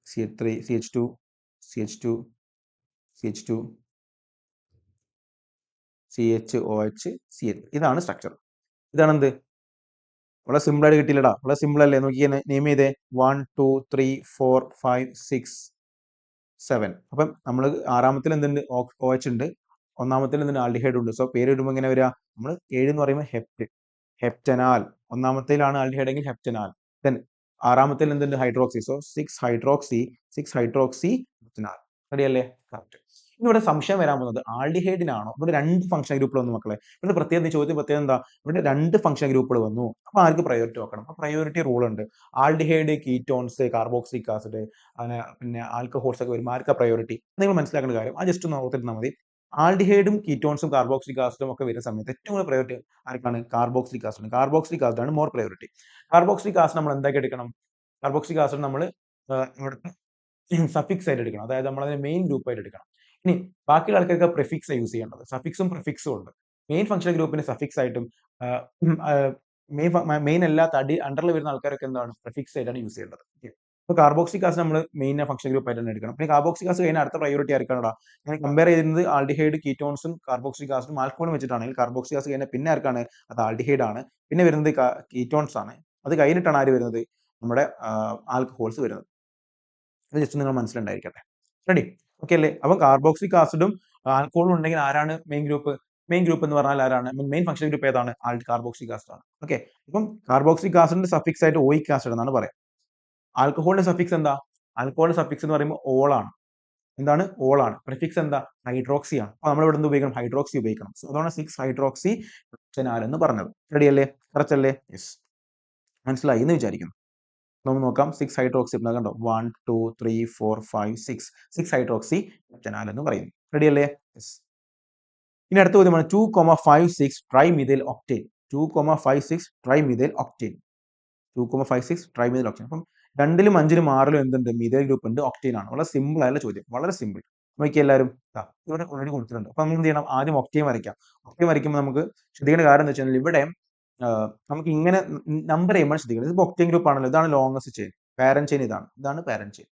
CH3, CH2, CH2, CH2, CHOH, CH. ഇതാണ് സ്ട്രക്ചർ. ഇതാണ് എന്ത്? വളരെ സിമ്പിൾ ആയിട്ട് കിട്ടിയില്ലടാ. വളരെ സിമ്പിൾ അല്ലേ? നോക്കി നെയിം ചെയ്തേ. 1, 2, 3, 4, 5, 6, 7. അപ്പം നമ്മൾ ആറാമത്തിൽ എന്തുണ്ട്? OH ഉണ്ട്. ഒന്നാമത്തിൽ എന്തുണ്ട്? ആൽഡിഹൈഡ് ഉണ്ട്. സോ പേര് ഇടുമ്പോൾ എങ്ങനെ വരിക? നമ്മൾ 7 എന്ന് പറയുമ്പോൾ ഹെപ്റ്റനാൽ. ഒന്നാമത്തേലാണ് ആൽഡിഹൈഡ് എങ്കിൽ ഹെപ്റ്റനാൽ. ദെൻ ആറാമത്തേൽ എന്തുണ്ട്? ഹൈഡ്രോക്സി. So 6 hydroxy മെഥനാൽ. റെഡി അല്ലേ? കറക്റ്റ്. ഇനി ഇവിടെ സംശയം വരാൻ പോകുന്നത് ആൽഡിഹൈഡിനാണോ? ഇവിടെ 2 ഫംഗ്ഷൻ ഗ്രൂപ്പുകൾ വന്നു മക്കളെ. ഇവിടെ പ്രത്യേകത ചോദ്യത്തിന്റെ പ്രത്യേകത എന്താ? ഇവിടെ 2 ഫംഗ്ഷൻ ഗ്രൂപ്പുകൾ വന്നു. അപ്പൊ ആർക്ക് പ്രയോറിറ്റി നോക്കണം? അപ്പൊ പ്രയോറിറ്റി റൂൾ ഉണ്ട്. ആൽഡിഹൈഡ്, കീറ്റോൺസ്, കാർബോക്സിലിക് ആസിഡ്, അങ്ങനെ പിന്നെ ആൽക്കഹോൾസ് ഒക്കെ വരുമ്പോൾ ആർക്കാ പ്രയോറിറ്റി? നിങ്ങൾ മനസ്സിലാക്കേണ്ട കാര്യം അത് ജസ്റ്റ് ഒന്ന് ഓർത്തിരുന്നാൽ മതി. ആൽഡിഹൈഡും കീറ്റോൺസും കാർബോക്സിലിക് ആസിഡും ഒക്കെ വരുന്ന സമയത്ത് ഏറ്റവും കൂടുതൽ പ്രയോറിറ്റി ആർക്കാണ്? Carboxylic acid. കാർബോക്സിലിക് ആസിഡ് ആണ് മോർ പ്രയോറിറ്റി. കാർബോക്സിലിക് ആസിഡ് നമ്മൾ എന്താക്കി എടുക്കണം? കാർബോക്സിലിക് ആസിഡ് നമ്മൾ ഇവിടുത്തെ സഫിക്സ് ആയിട്ട് എടുക്കണം. അതായത് നമ്മൾ അതിനെ മെയിൻ ഗ്രൂപ്പ് ആയിട്ട് എടുക്കണം. ഇനി ബാക്കിയുള്ള ആൾക്കാർക്ക് പ്രിഫിക്സ് യൂസ് ചെയ്യേണ്ടത്. സഫിക്സും പ്രിഫിക്സും ഉണ്ട്. മെയിൻ ഫംഗ്ഷണൽ ഗ്രൂപ്പിന് സഫിക്സ് ആയിട്ടും മെയിൻ അല്ലാത്ത അണ്ടറിൽ വരുന്ന ആൾക്കാരൊക്കെ എന്താണ്? പ്രിഫിക്സ് ആയിട്ടാണ് യൂസ് ചെയ്യേണ്ടത്. അപ്പോൾ കാർബോക്സിലിക് ആസിഡ് നമ്മൾ മെയിൻ ഫംഗ്ഷൻ ഗ്രൂപ്പ് ആയിട്ട് തന്നെ എടുക്കണം. പിന്നെ കാർബോക്സിലിക് ആസിഡ് കഴിഞ്ഞാൽ അടുത്ത പ്രയോറിറ്റി ആർക്കാണോ? ഞാൻ കമ്പയർ ചെയ്യുന്നത് ആൽഡിഹൈഡ്, കീറ്റോൺസും കാർബോക്സിലിക് ആസിഡും ആൽക്കഹോളും വെച്ചിട്ടാണെങ്കിൽ കാർബോക്സിലിക് ആസിഡ് കഴിഞ്ഞാൽ പിന്നെ ആർക്കാണ്? അത് ആൽഡിഹൈഡ് ആണ്. പിന്നെ വരുന്നത് കീറ്റോൺസ് ആണ്. അത് കഴിഞ്ഞിട്ടാണ് ആര് വരുന്നത്? നമ്മുടെ ആൽക്കഹോൾസ് വരുന്നത്. അത് ജസ്റ്റ് നിങ്ങൾ മനസ്സിലുണ്ടായിരിക്കട്ടെ. റെഡി? ഓക്കെ അല്ലേ? അപ്പോൾ കാർബോക്സിലിക് ആസിഡും ആൽക്കഹോളും ഉണ്ടെങ്കിൽ ആരാണ് മെയിൻ ഗ്രൂപ്പ്? മെയിൻ ഗ്രൂപ്പ് എന്ന് പറഞ്ഞാൽ ആരാണ്? മെയിൻ ഫംഗ്ഷൻ ഗ്രൂപ്പ് ഏതാണ്? കാർബോക്സിലിക് ആസിഡ് ആണ്. ഓക്കെ. അപ്പം കാർബോക്സിലിക് ആസിഡിന്റെ സഫിക്സ് ആയിട്ട് ഓയിക് ആസിഡ് എന്നാണ് പറയുക. ആൽക്കഹോളിന്റെ സഫിക്സ് എന്താ? ആൽക്കഹോളിന്റെ സഫിക്സ് എന്ന് പറയുമ്പോൾ ഓൾ ആണ്. എന്താണ്? ഓൾ ആണ്. പ്രിഫിക്സ് എന്താ? ഹൈഡ്രോക്സി ആണ്. അപ്പോൾ നമ്മൾ ഇവിടെ എന്ത് ഉപയോഗിക്കണം? ഹൈഡ്രോക്സി ഉപയോഗിക്കണം. സോ അതാണ് 6 ഹൈഡ്രോക്സി മെഥനാൽ എന്ന് പറഞ്ഞത്. റെഡി അല്ലേ? കറക്റ്റ് അല്ലേ? യെസ്. മനസ്സിലായി എന്ന് വിചാരിക്കുന്നു. നമുക്ക് നോക്കാം. 6 ഹൈഡ്രോക്സി കണ്ടോ? 1 2 3 4 5 6 6 ഹൈഡ്രോക്സി മെഥനാൽ എന്ന് പറയുന്നു. റെഡി അല്ലേ? യെസ്. ഇനി അടുത്ത ചോദ്യമാണ് 2,56 ട്രൈമിഥൈൽ ഒക്ടേൻ. 2,56 ട്രൈമിഥൈൽ ഒക്ടേൻ. 2,56 ട്രൈമിഥൈൽ ഒക്ടേൻ. അപ്പം 2ലും 5ലും 6ലും എന്തുണ്ട്? മിഥൈൽ ഗ്രൂപ്പ് ഉണ്ട്. ഒക്ടേൻ ആണ്. വളരെ സിമ്പിൾ ആയിട്ടുള്ള ചോദ്യം. വളരെ സിമ്പിൾ. നോക്കിയേ എല്ലാവരും. ഇവിടെ ഓൾറെഡി കൊടുത്തിട്ടുണ്ട്. അപ്പോൾ നമ്മൾ എന്ത് ചെയ്യണം? ആദ്യം ഒക്ടേൻ വരയ്ക്കാം. ഒക്ടേൻ വരയ്ക്കുമ്പോൾ നമുക്ക് ശ്രദ്ധിക്കേണ്ട കാര്യം എന്താ വെച്ചാൽ ഇവിടെ നമുക്ക് ഇങ്ങനെ നമ്പർ ചെയ്യുമ്പോൾ ശ്രദ്ധിക്കണം. ഇതിപ്പോൾ ഒക്ടേൻ ഗ്രൂപ്പ് ആണല്ലോ. ഇതാണ് ലോങ്സ്റ്റ് ചെയിൻ. പാരന്റ് ചെയിൻ ഇതാണ്. ഇതാണ് പാരന്റ് ചെയിൻ.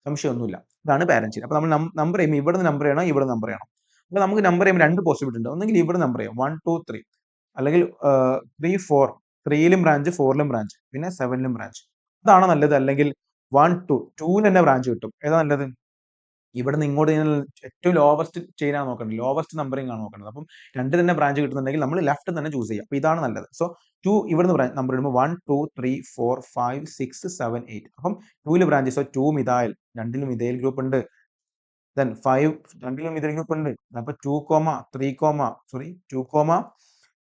സംശയമൊന്നുമില്ല. ഇതാണ് പാരന്റ് ചെയിൻ. അപ്പോൾ നമ്മൾ നമ്പർ ചെയ്യുമ്പോൾ ഇവിടെ നമ്പർ ചെയ്യണം, ഇവിടെ നമ്പർ ചെയ്യണം. അപ്പോൾ നമുക്ക് നമ്പർ ചെയ്യുമ്പോൾ 2 പോസിബിലിറ്റി ഉണ്ട്. ഒന്നെങ്കിൽ ഇവിടെ നമ്പർ ചെയ്യാം 1 2 3 അല്ലെങ്കിൽ 3 4 3ലും ബ്രാഞ്ച് 4ലും ബ്രാഞ്ച് പിന്നെ 7ലും ബ്രാഞ്ച്. ഇതാണ് നല്ലത്. അല്ലെങ്കിൽ 1 2 2ന് തന്നെ ബ്രാഞ്ച് കിട്ടും. ഏതാ നല്ലത്? ഇവിടുന്ന് ഇങ്ങോട്ട് ഏറ്റവും ലോവസ്റ്റ് ചെയിൻ ആണ് നോക്കേണ്ടത്. ലോവസ്റ്റ് നമ്പറിംഗ് ആണ് നോക്കേണ്ടത്. അപ്പം 2 തന്നെ ബ്രാഞ്ച് കിട്ടുന്നുണ്ടെങ്കിൽ നമ്മൾ ലെഫ്റ്റ് തന്നെ ചൂസ് ചെയ്യാം. അപ്പോൾ ഇതാണ് നല്ലത്. സോ 2 ഇവിടുന്ന് നമ്പർ ഇടുമ്പോൾ 1 2 3 4 5 6 7 8. അപ്പം 2ല് ബ്രാഞ്ച്. So 2 methyl. 2ലും മിഥൈൽ ഗ്രൂപ്പ് ഉണ്ട്. then 5 2ലും മിഥൈൽ ഗ്രൂപ്പ് ഉണ്ട്. അപ്പോൾ 2 3 സോറി 2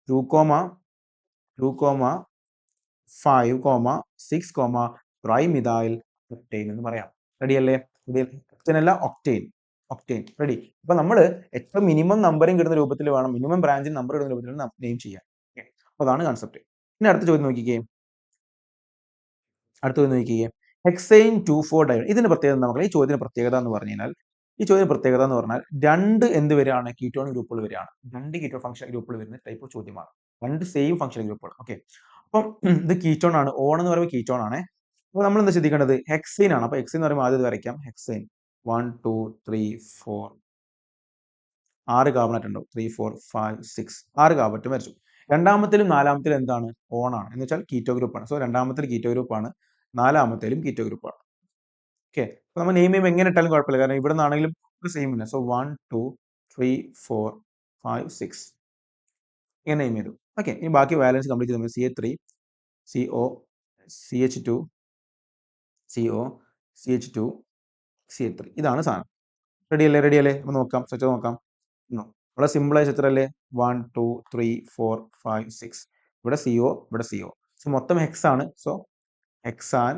2 2 5 6 ട്രൈമിഥൈൽ ഒക്ടേൻ എന്ന് പറയാം. റെഡി അല്ലേ? ഒക്ടേൻ അല്ല ഒക്ടേൻ. ഒക്ടേൻ. റെഡി. അപ്പോൾ നമ്മൾ ഏറ്റവും മിനിമം നമ്പറിംഗ് കിട്ടുന്ന രൂപത്തിൽ വേണം, മിനിമം ബ്രാഞ്ചിന് നമ്പർ ഇടുന്ന രൂപത്തിൽ നെയിം ചെയ്യാൻ. അപ്പോൾ അതാണ് കൺസെപ്റ്റ്. ഇനി അടുത്ത ചോദ്യം നോക്കിക്കേ. അടുത്ത ചോദ്യം നോക്കിക്കേ. ഹെക്സൈൻ 2,4 ഡയോൺ. ഇതിന്റെ പ്രത്യേകത എന്താ മക്കളെ? ഈ ചോദ്യത്തിന്റെ പ്രത്യേകത എന്ന് പറഞ്ഞു കഴിഞ്ഞാൽ 2 എന്ത് വരികയാണ്? കീറ്റോൺ ഗ്രൂപ്പുകൾ വരികയാണ്. 2 കീറ്റോൺ ഫംഗ്ഷൻ ഗ്രൂപ്പുകൾ വരുന്ന ടൈപ്പ് ചോദ്യമാണ്. 2 സെയിം ഫംഗ്ഷൻ ഗ്രൂപ്പുകൾ. ഓക്കെ. അപ്പം ഇത് കീറ്റോൺ ആണ്. ഓൺ എന്ന് പറയുമ്പോൾ കീറ്റോൺ ആണ്. അപ്പോൾ നമ്മൾ എന്താ ശ്രദ്ധിക്കേണ്ടത്? ഹെക്സൈൻ ആണ്. അപ്പോൾ ഹെക്സൈൻ എന്ന് പറയുമ്പോൾ ആദ്യം ഇത് വരയ്ക്കാം. ഹെക്സൈൻ 1 2 3 4 6 കാർബണേറ്റ് ഉണ്ടാവും. 3 4 5 6 6 കാർബണേറ്റ് വരച്ചു. രണ്ടാമത്തേലും നാലാമത്തേലും എന്താണ്? ഓൺ ആണ്. എന്ന് വെച്ചാൽ കീറ്റോ ഗ്രൂപ്പ് ആണ്. സോ രണ്ടാമത്തേൽ കീറ്റോ ഗ്രൂപ്പ് ആണ്. നാലാമത്തേലും കീറ്റോ ഗ്രൂപ്പ് ആണ്. ഓക്കെ. അപ്പോൾ നമ്മൾ നെയിം ചെയ്യുമ്പോൾ എങ്ങനെ ഇട്ടാലും കുഴപ്പമില്ല. കാരണം ഇവിടെ നിന്നാണെങ്കിലും സെയിം തന്നെ. സോ 1 2 3 4 5 6 ഇങ്ങനെ നെയിം ചെയ്തു. ഓക്കെ. ഇനി ബാക്കി വാലൻസ് കംപ്ലീറ്റ് ചെയ്ത് CH3 CO CH2 CO CH2 CH3 ഇതാണ് സാധനം. റെഡി അല്ലേ? റെഡി അല്ലേ? അപ്പോൾ നോക്കാം. സ്ട്രക്ചർ നോക്കാം. വളരെ സിമ്പിൾ ആയ സ്ട്രക്ചർ അല്ലേ? 1 2 3 4 5 6 ഇവിടെ CO ഇവിടെ CO. സോ മൊത്തം ഹെക്സ് ആണ്. സോ ഹെക്സാൻ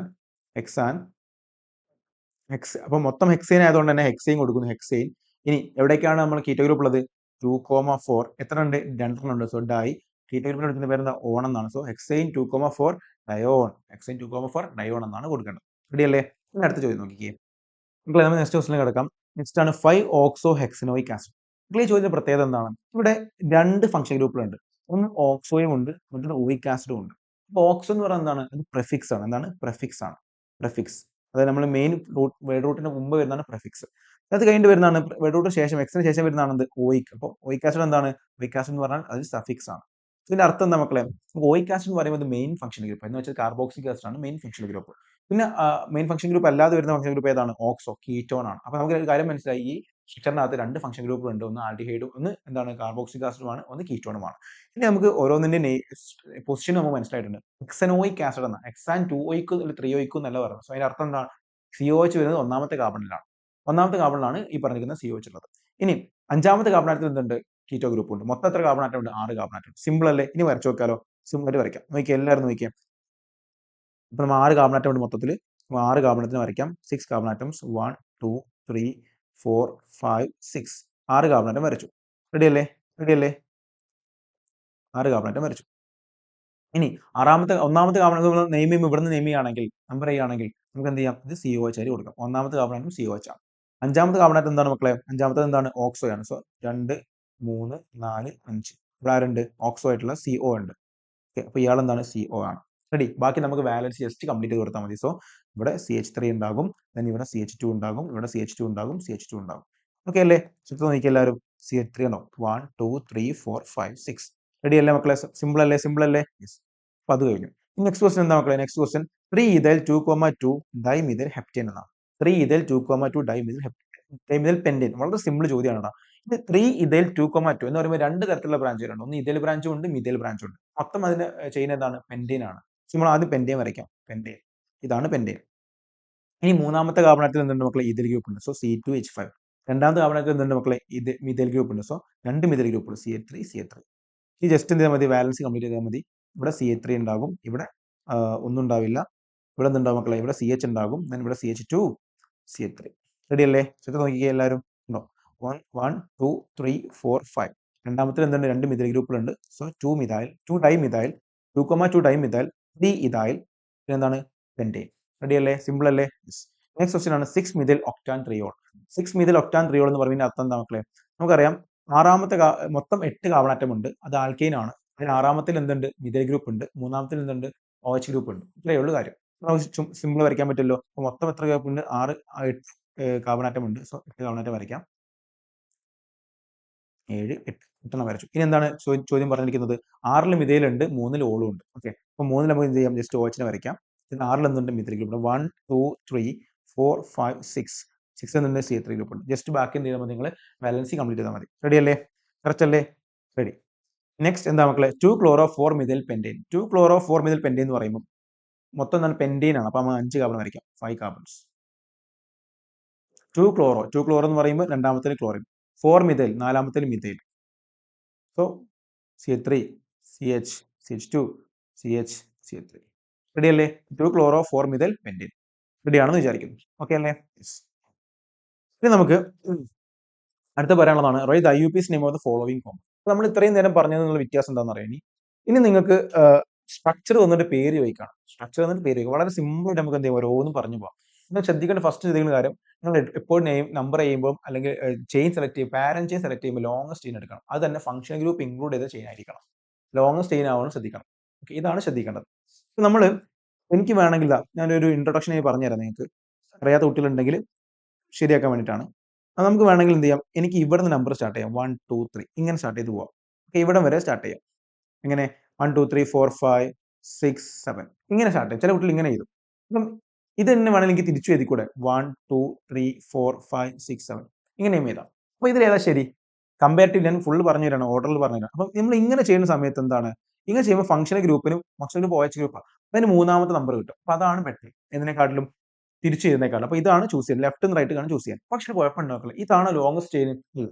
അപ്പോൾ മൊത്തം ഹെക്സൈൻ ആയതുകൊണ്ട് തന്നെ ഹെക്സൈൻ കൊടുക്കുന്നു. ഹെക്സൈൻ. ഇനി എവിടേക്കാണ് നമ്മൾ കീറ്റോ ഗ്രൂപ്പ് ഉള്ളത്? 2,4 എത്ര ഉണ്ട്? 2 ഉണ്ട്. So dye. കീറ്റോ ഗ്രൂപ്പിന് എടുക്കുന്ന പേരെന്താ? ഓൺ എന്നാണ്. So hexyne 2,4 ഡയോൺ. ഹെക്സൈൻ 2,4 ഡയോൺ എന്നാണ് കൊടുക്കേണ്ടത്. റെഡി അല്ലേ? ഇനി അടുത്ത ചോദ്യം നോക്കിക്കേ. നമ്മൾ നെക്സ്റ്റ് ക്വസ്റ്റിലേക്ക് കിടക്കാം. നെക്സ്റ്റ് ആണ് 5 ഓക്സോ ഹെക്സനോയിക് ആസിഡ്. ഈ ചോദ്യത്തിന്റെ പ്രത്യേകത എന്താണ്? ഇവിടെ 2 ഫംഗ്ഷൻ ഗ്രൂപ്പുകളുണ്ട്. ഒന്ന് ഓക്സോയും ഉണ്ട്, മറ്റൊന്ന് ഓയിക് ആസിഡും ഉണ്ട്. അപ്പോൾ ഓക്സോ എന്ന് പറയുന്നത് എന്താണ്? ഇത് പ്രിഫിക്സ് ആണ്. എന്താണ്? പ്രിഫിക്സ് ആണ്. പ്രിഫിക്സ്. അതായത് നമ്മൾ മെയിൻ വേർഡ് റൂട്ടിന് മുമ്പ് വരുന്നതാണ് പ്രിഫിക്സ്. അത് കഴിഞ്ഞിട്ട് വരുന്നതാണ് വേർഡ് റൂട്ടിന് ശേഷം എക്സിന് ശേഷം വരുന്നതാണ് എന്ത്? ഓയിക്. അപ്പോൾ ഓയിക് ആസിഡ് എന്താണ്? ഓയിക് ആസിഡ് എന്ന് പറഞ്ഞാൽ അത് സഫിക്സ് ആണ്. ഇതിന്റെ അർത്ഥം എന്താ മക്കളെ? ഓയിക് ആസിഡ് എന്ന് പറയുന്നത് മെയിൻ ഫംഗ്ഷൻ ഗ്രൂപ്പ് എന്ന് വെച്ചാൽ കാർബോക്സിലിക് ആസിഡ് ആണ് മെയിൻ ഫംഗ്ഷൻ ഗ്രൂപ്പ്. പിന്നെ മെയിൻ ഫംഗ്ഷൻ ഗ്രൂപ്പ് അല്ലാതെ വരുന്ന ഫംഗ്ഷൻ ഗ്രൂപ്പ് ഏതാണ്? ഓക്സോ, കീറ്റോൺ ആണ്. അപ്പോൾ നമുക്ക് ഒരു കാര്യം മനസ്സിലായി. ഈ സ്ട്രക്ചറിനകത്ത് 2 ഫംഗ്ഷൻ ഗ്രൂപ്പുകളുണ്ട്. ഒന്ന് ആൽഡിഹൈഡും ഒന്ന് എന്താണ് കാർബോക്സിലിക് ആസിഡുമാണ്, ഒന്ന് കീറ്റോണുമാണ്. ഇനി നമുക്ക് ഓരോന്നിന്റെ പൊസിഷൻ നമുക്ക് മനസ്സിലായിട്ടുണ്ട്. ഹെക്സനോയിക് ആസിഡ് എന്ന ഹെക്സാൻ 2 ഒയ്ക്കും 3 ഒയ്ക്കും എന്നല്ല പറയുന്നത്. സോ അതിന്റെ അർത്ഥം എന്താണ്? COH വരുന്നത് ഒന്നാമത്തെ കാർബണിലാണ്. ഒന്നാമത്തെ കാർബണിലാണ് ഈ പറഞ്ഞിരിക്കുന്ന COH ഉള്ളത്. ഇനി അഞ്ചാമത്തെ കാർബൺ ആറ്റത്തിൽ എന്തുണ്ട്? കീറ്റോ ഗ്രൂപ്പ് ഉണ്ട്. മൊത്തം എത്ര കാർബൺ ആറ്റം ഉണ്ട്? 6 കാർബൺ ആറ്റം. സിമ്പിൾ അല്ലേ? ഇനി വരച്ചു നോക്കാലോ. സിമ്പിൾ ആയിട്ട് വരയ്ക്കാം. നോക്കിയേ, എല്ലാവരും നോക്കിയേ. ഇപ്പൊ നമ്മൾ 6 കാർബൺ ആറ്റം ഉണ്ട് മൊത്തത്തിൽ. 6 കാർബൺ ആറ്റത്തിന് വരയ്ക്കാം. 6 കാർബൺ ആറ്റംസ് 1 2 3 4 5 6 6 കാർബൺ ആറ്റം വരച്ചു. റെഡി അല്ലേ? റെഡി അല്ലേ? 6 കാർബൺ ആറ്റം വരച്ചു. ഇനി ഒന്നാമത്തെ കാർബൺ നമ്മൾ നെയിം ചെയ്യുമ്പോൾ ഇവിടുന്ന് നെയിം ചെയ്യുകയാണെങ്കിൽ നമ്പർ ചെയ്യുകയാണെങ്കിൽ നമുക്ക് എന്ത് ചെയ്യാം? ഇത് COH ആയിട്ട് കൊടുക്കാം. ഒന്നാമത്തെ കാർബൺ ആറ്റം COH ആണ്. അഞ്ചാമത്തെ കാർബൺ ആറ്റം എന്താണ് മക്കളെ? അഞ്ചാമത്തെ എന്താണ്? ഓക്സോ ആണ്. സോ 2 3 4 5 ഇവിടെ ആരുണ്ട്? ഓക്സോ ആയിട്ടുള്ള CO ഉണ്ട്. ഓക്കെ, അപ്പോൾ ഇയാൾ എന്താണ്? CO ആണ്. റെഡി. ബാക്കി നമുക്ക് വാലൻസി ജസ്റ്റ് കംപ്ലീറ്റ് ചെയ്ത് കൊടുത്താൽ മതി. സോ ഇവിടെ CH3 ഉണ്ടാകും, then ഇവിടെ CH2 ഉണ്ടാകും, ഇവിടെ CH2 ഉണ്ടാകും, CH2 ഉണ്ടാകും. ഓക്കെ അല്ലേ? ചുറ്റും നോക്കി എല്ലാവരും. CH3 ഉണ്ടോ? 1 2 3 4 5 6 റെഡി അല്ലേ മക്കളെ? സിമ്പിൾ അല്ലേ? സിമ്പിൾ അല്ലേ? യെസ്. അപ്പോൾ അത് കഴിഞ്ഞു. നെക്സ്റ്റ് ക്വസ്റ്റൻ എന്താ മക്കളെ? നെക്സ്റ്റ് ക്വസ്റ്റൻ 3 ഇഥൈൽ 2,2 ഡൈമിഥൈൽ ഹെപ്റ്റേൻ എന്നാണ്. 3 ഇഥൈൽ 2,2 ഡൈമിഥൈൽ പെന്റേൻ. വളരെ സിമ്പിൾ ചോദ്യമാണ്. ഇത് 3 ഇഥൈൽ 2,2 എന്ന് പറയുമ്പോൾ 2 തരത്തിലുള്ള ബ്രാഞ്ചുകളുണ്ട്. ഒന്ന് ഇഥൈൽ ബ്രാഞ്ചും ഉണ്ട്, മിഥൈൽ ബ്രാഞ്ചും ഉണ്ട്. മൊത്തം അതിന്റെ ചെയിൻ ഏതാണ്? പെന്റേൻ ആണ്. നമ്മൾ ആദ്യം പെന്റേൻ വരയ്ക്കാം. പെന്റേൻ, ഇതാണ് പെന്റേൻ. ഇനി മൂന്നാമത്തെ കാർബൺ ആറ്റത്തിൽ എന്തുണ്ട് മക്കളെ? ഇഥൈൽ ഗ്രൂപ്പ് ഉണ്ട്. So C2H5. രണ്ടാമത്തെ കാർബൺ ആറ്റത്തിൽ എന്തുണ്ട് മക്കളെ? ഇത് മിഥൈൽ ഗ്രൂപ്പ് ഉണ്ട്. സോ 2 മിഥൈൽ ഗ്രൂപ്പ് ഉണ്ട്. CH3 ഈ ജസ്റ്റ് എന്ത് ചെയ്താൽ മതി? ബാലൻസ് കംപ്ലീറ്റ് ചെയ്താൽ മതി. ഇവിടെ CH3 ഉണ്ടാകും, ഇവിടെ ഒന്നും ഉണ്ടാവില്ല. ഇവിടെ എന്തുണ്ടാവും മക്കളെ? ഇവിടെ CH ഉണ്ടാകും, then ഇവിടെ CH2 CH3. റെഡി അല്ലേ? ചുറ്റും നോക്കിക്കേ എല്ലാവരും. ഉണ്ടോ? 1 2 3 4 5. രണ്ടാമത്തിൽ എന്തുണ്ട്? 2 മിഥൈൽ ഗ്രൂപ്പുകളുണ്ട്. സോ 2 മിഥൈൽ 2 ഡൈമിഥൈൽ 2,2 ഡൈമിഥൈൽ 3 ഇഥൈൽ പിന്നെ എന്താണ്? പെന്റേൻ. റെഡി അല്ലേ? സിമ്പിൾ അല്ലേ? നെക്സ്റ്റ് ക്വസ്റ്റ്യൻ ആണ് 6 മിഥൈൽ ഒക്ടാൻ ട്രിയോൾ. 6 മിഥൈൽ ഒക്ടാൻ ട്രിയോൾ എന്ന് പറയുന്നതിന്റെ അർത്ഥം എന്താ മക്കളെ? നമുക്കറിയാം മൊത്തം 8 കാർബൺ ആറ്റം ഉണ്ട്. അത് ആൽക്കെയിൻ ആണ്. അതിൽ ആറാമത്തിൽ എന്തുണ്ട്? മിഥൈൽ ഗ്രൂപ്പ് ഉണ്ട്. മൂന്നാമത്തിൽ എന്തുണ്ട്? OH ഗ്രൂപ്പ് ഉണ്ട്. ഇത്രയേ ഉള്ളൂ കാര്യം. നമുക്ക് സിമ്പിൾ വരയ്ക്കാൻ പറ്റുമല്ലോ. അപ്പോൾ മൊത്തം എത്ര ഗ്രൂപ്പ് ഉണ്ട്? 6 കാർബൺ ആറ്റം ഉണ്ട്. സോ 8 കാർബൺ ആറ്റം വരയ്ക്കാം. 7 8 8 വരച്ചു. ഇനി എന്താണ് ചോദ്യം പറഞ്ഞിരിക്കുന്നത്? 6ൽ മിഥൈൽ ഉണ്ട്, 3ൽ ഓളും ഉണ്ട്. ഓക്കെ, അപ്പോൾ 3ൽ നമുക്ക് എന്ത് ചെയ്യാം? ജസ്റ്റ് OH വരയ്ക്കാം. പിന്നെ 6ൽ എന്തുണ്ട്? Methyl group. 1 2 3 4 5 6 6 എന്തുണ്ട്? CH3 ഗ്രൂപ്പ് ഉണ്ട്. ജസ്റ്റ് ബാക്കി എന്ത് ചെയ്താൽ മതി? നിങ്ങൾ ബാലൻസി കംപ്ലീറ്റ് ചെയ്താൽ മതി. റെഡി അല്ലേ? കറക്റ്റ് അല്ലേ? റെഡി. നെക്സ്റ്റ് എന്താ മക്കളെ? 2 ക്ലോറോ 4 മിഥൈൽ പെന്റേൻ. 2 ക്ലോറോ 4 മിഥൈൽ പെന്റേൻ എന്ന് പറയുമ്പോൾ മൊത്തം എന്താണ്? പെന്റേൻ ആണ്. അപ്പോൾ നമ്മൾ 5 കാർബൺ വരയ്ക്കാം. 5 കാർബൺസ്. 2 ക്ലോറോ എന്ന് പറയുമ്പോൾ രണ്ടാമത്തെ ക്ലോറിൻ. 4 മിഥൈൽ നാലാമത്തെ methyl. So CH3 CH CH2 CH CH3. Ready അല്ലേ? 2 ക്ലോറോ 4 മിഥൈൽ പെന്റേൻ. റെഡി ആണെന്ന് വിചാരിക്കുന്നു. ഓക്കെ അല്ലേ? ഇനി നമുക്ക് അടുത്ത പറയാനുള്ളതാണ് write the IUPAC's name of the following compound. നമ്മൾ ഇത്രയും നേരം പറഞ്ഞതിനുള്ള വ്യത്യാസം എന്താണെന്ന് അറിയാം. ഇനി നിങ്ങൾക്ക് സ്ട്രക്ചർ വന്നിട്ട് പേര് ചോദിക്കണം. സ്ട്രക്ചർ വന്നിട്ട് പേര് ചോദിക്കും. വളരെ സിമ്പിൾ ആയിട്ട് നമുക്ക് എന്ത് ചെയ്യാം? ഓരോന്നും പറഞ്ഞു പോകാം. നിങ്ങൾ ശ്രദ്ധിക്കേണ്ട ഫസ്റ്റ് ശ്രദ്ധിക്കുന്ന കാര്യം, നിങ്ങൾ എപ്പോഴും നമ്പർ ചെയ്യുമ്പോൾ അല്ലെങ്കിൽ ചെയിൻ സെലക്ട് ചെയ്യും, പാരന്റ് ചെയിൻ സെലക്ട് ചെയ്യുമ്പോൾ ലോങ്ങസ്റ്റ് ചെയിൻ എടുക്കണം. അത് തന്നെ ഫംഗ്ഷൻ ഗ്രൂപ്പ് ഇൻക്ലൂഡ് ചെയ്ത ചെയിൻ ആയിരിക്കണം. ലോങ്ങസ്റ്റ് ചെയിൻ ആവണം ശ്രദ്ധിക്കണം. ഓക്കെ, ഇതാണ് ശ്രദ്ധിക്കേണ്ടത്. നമ്മൾ എനിക്ക് വേണമെങ്കിൽ ഞാനൊരു ഇൻട്രൊഡക്ഷൻ ആയി പറഞ്ഞുതരാം നിങ്ങൾക്ക്. അറിയാത്ത കുട്ടികളുണ്ടെങ്കിൽ ശരിയാക്കാൻ വേണ്ടിയിട്ടാണ്. നമുക്ക് വേണമെങ്കിൽ എന്ത് ചെയ്യാം? എനിക്ക് ഇവിടുന്ന് നമ്പർ സ്റ്റാർട്ട് ചെയ്യാം. 1 2 3 ഇങ്ങനെ സ്റ്റാർട്ട് ചെയ്ത് പോവാം. ഓക്കെ, ഇവിടം വരെ സ്റ്റാർട്ട് ചെയ്യാം. എങ്ങനെ? 1 2 3 4 5 6 7 ഇങ്ങനെ സ്റ്റാർട്ട് ചെയ്യും. ചില കുട്ടികൾ ഇങ്ങനെ എഴുതും. അപ്പം ഇത് തന്നെ വേണമെങ്കിൽ എനിക്ക് തിരിച്ചു എഴുതിക്കൂടെ? 1 2 3 4 5 6 7 ഇങ്ങനെയും എഴുതാം. അപ്പോൾ ഇതിൽ ഏതാ ശരി? കമ്പാരിറ്റീവ് ഞാൻ ഫുൾ പറഞ്ഞു തരാണ്, ഓർഡറിൽ പറഞ്ഞു തരാം. അപ്പം നമ്മൾ ഇങ്ങനെ ചെയ്യുന്ന സമയത്ത് എന്താണ്? ഇങ്ങനെ ചെയ്യുമ്പോൾ ഫംഗ്ഷൻ ഗ്രൂപ്പിനും ഫംഗ്ഷൻ ഗ്രൂപ്പ് OH ഗ്രൂപ്പാണ്. അതിന് മൂന്നാമത്തെ നമ്പർ കിട്ടും. അപ്പോൾ അതാണ് ബെറ്റർ ഇതിനെക്കാട്ടിലും തിരിച്ചു ചെയ്യുന്നേക്കാളും. അപ്പോൾ ഇതാണ് ചൂസ് ചെയ്യുന്നത്. ലെഫ്റ്റും റൈറ്റും ആണ് ചൂസ് ചെയ്യാൻ. പക്ഷേ കുഴപ്പമുണ്ടാക്കില്ല. ഇതാണ് ലോങ്ങസ്റ്റ് ചെയിൻ.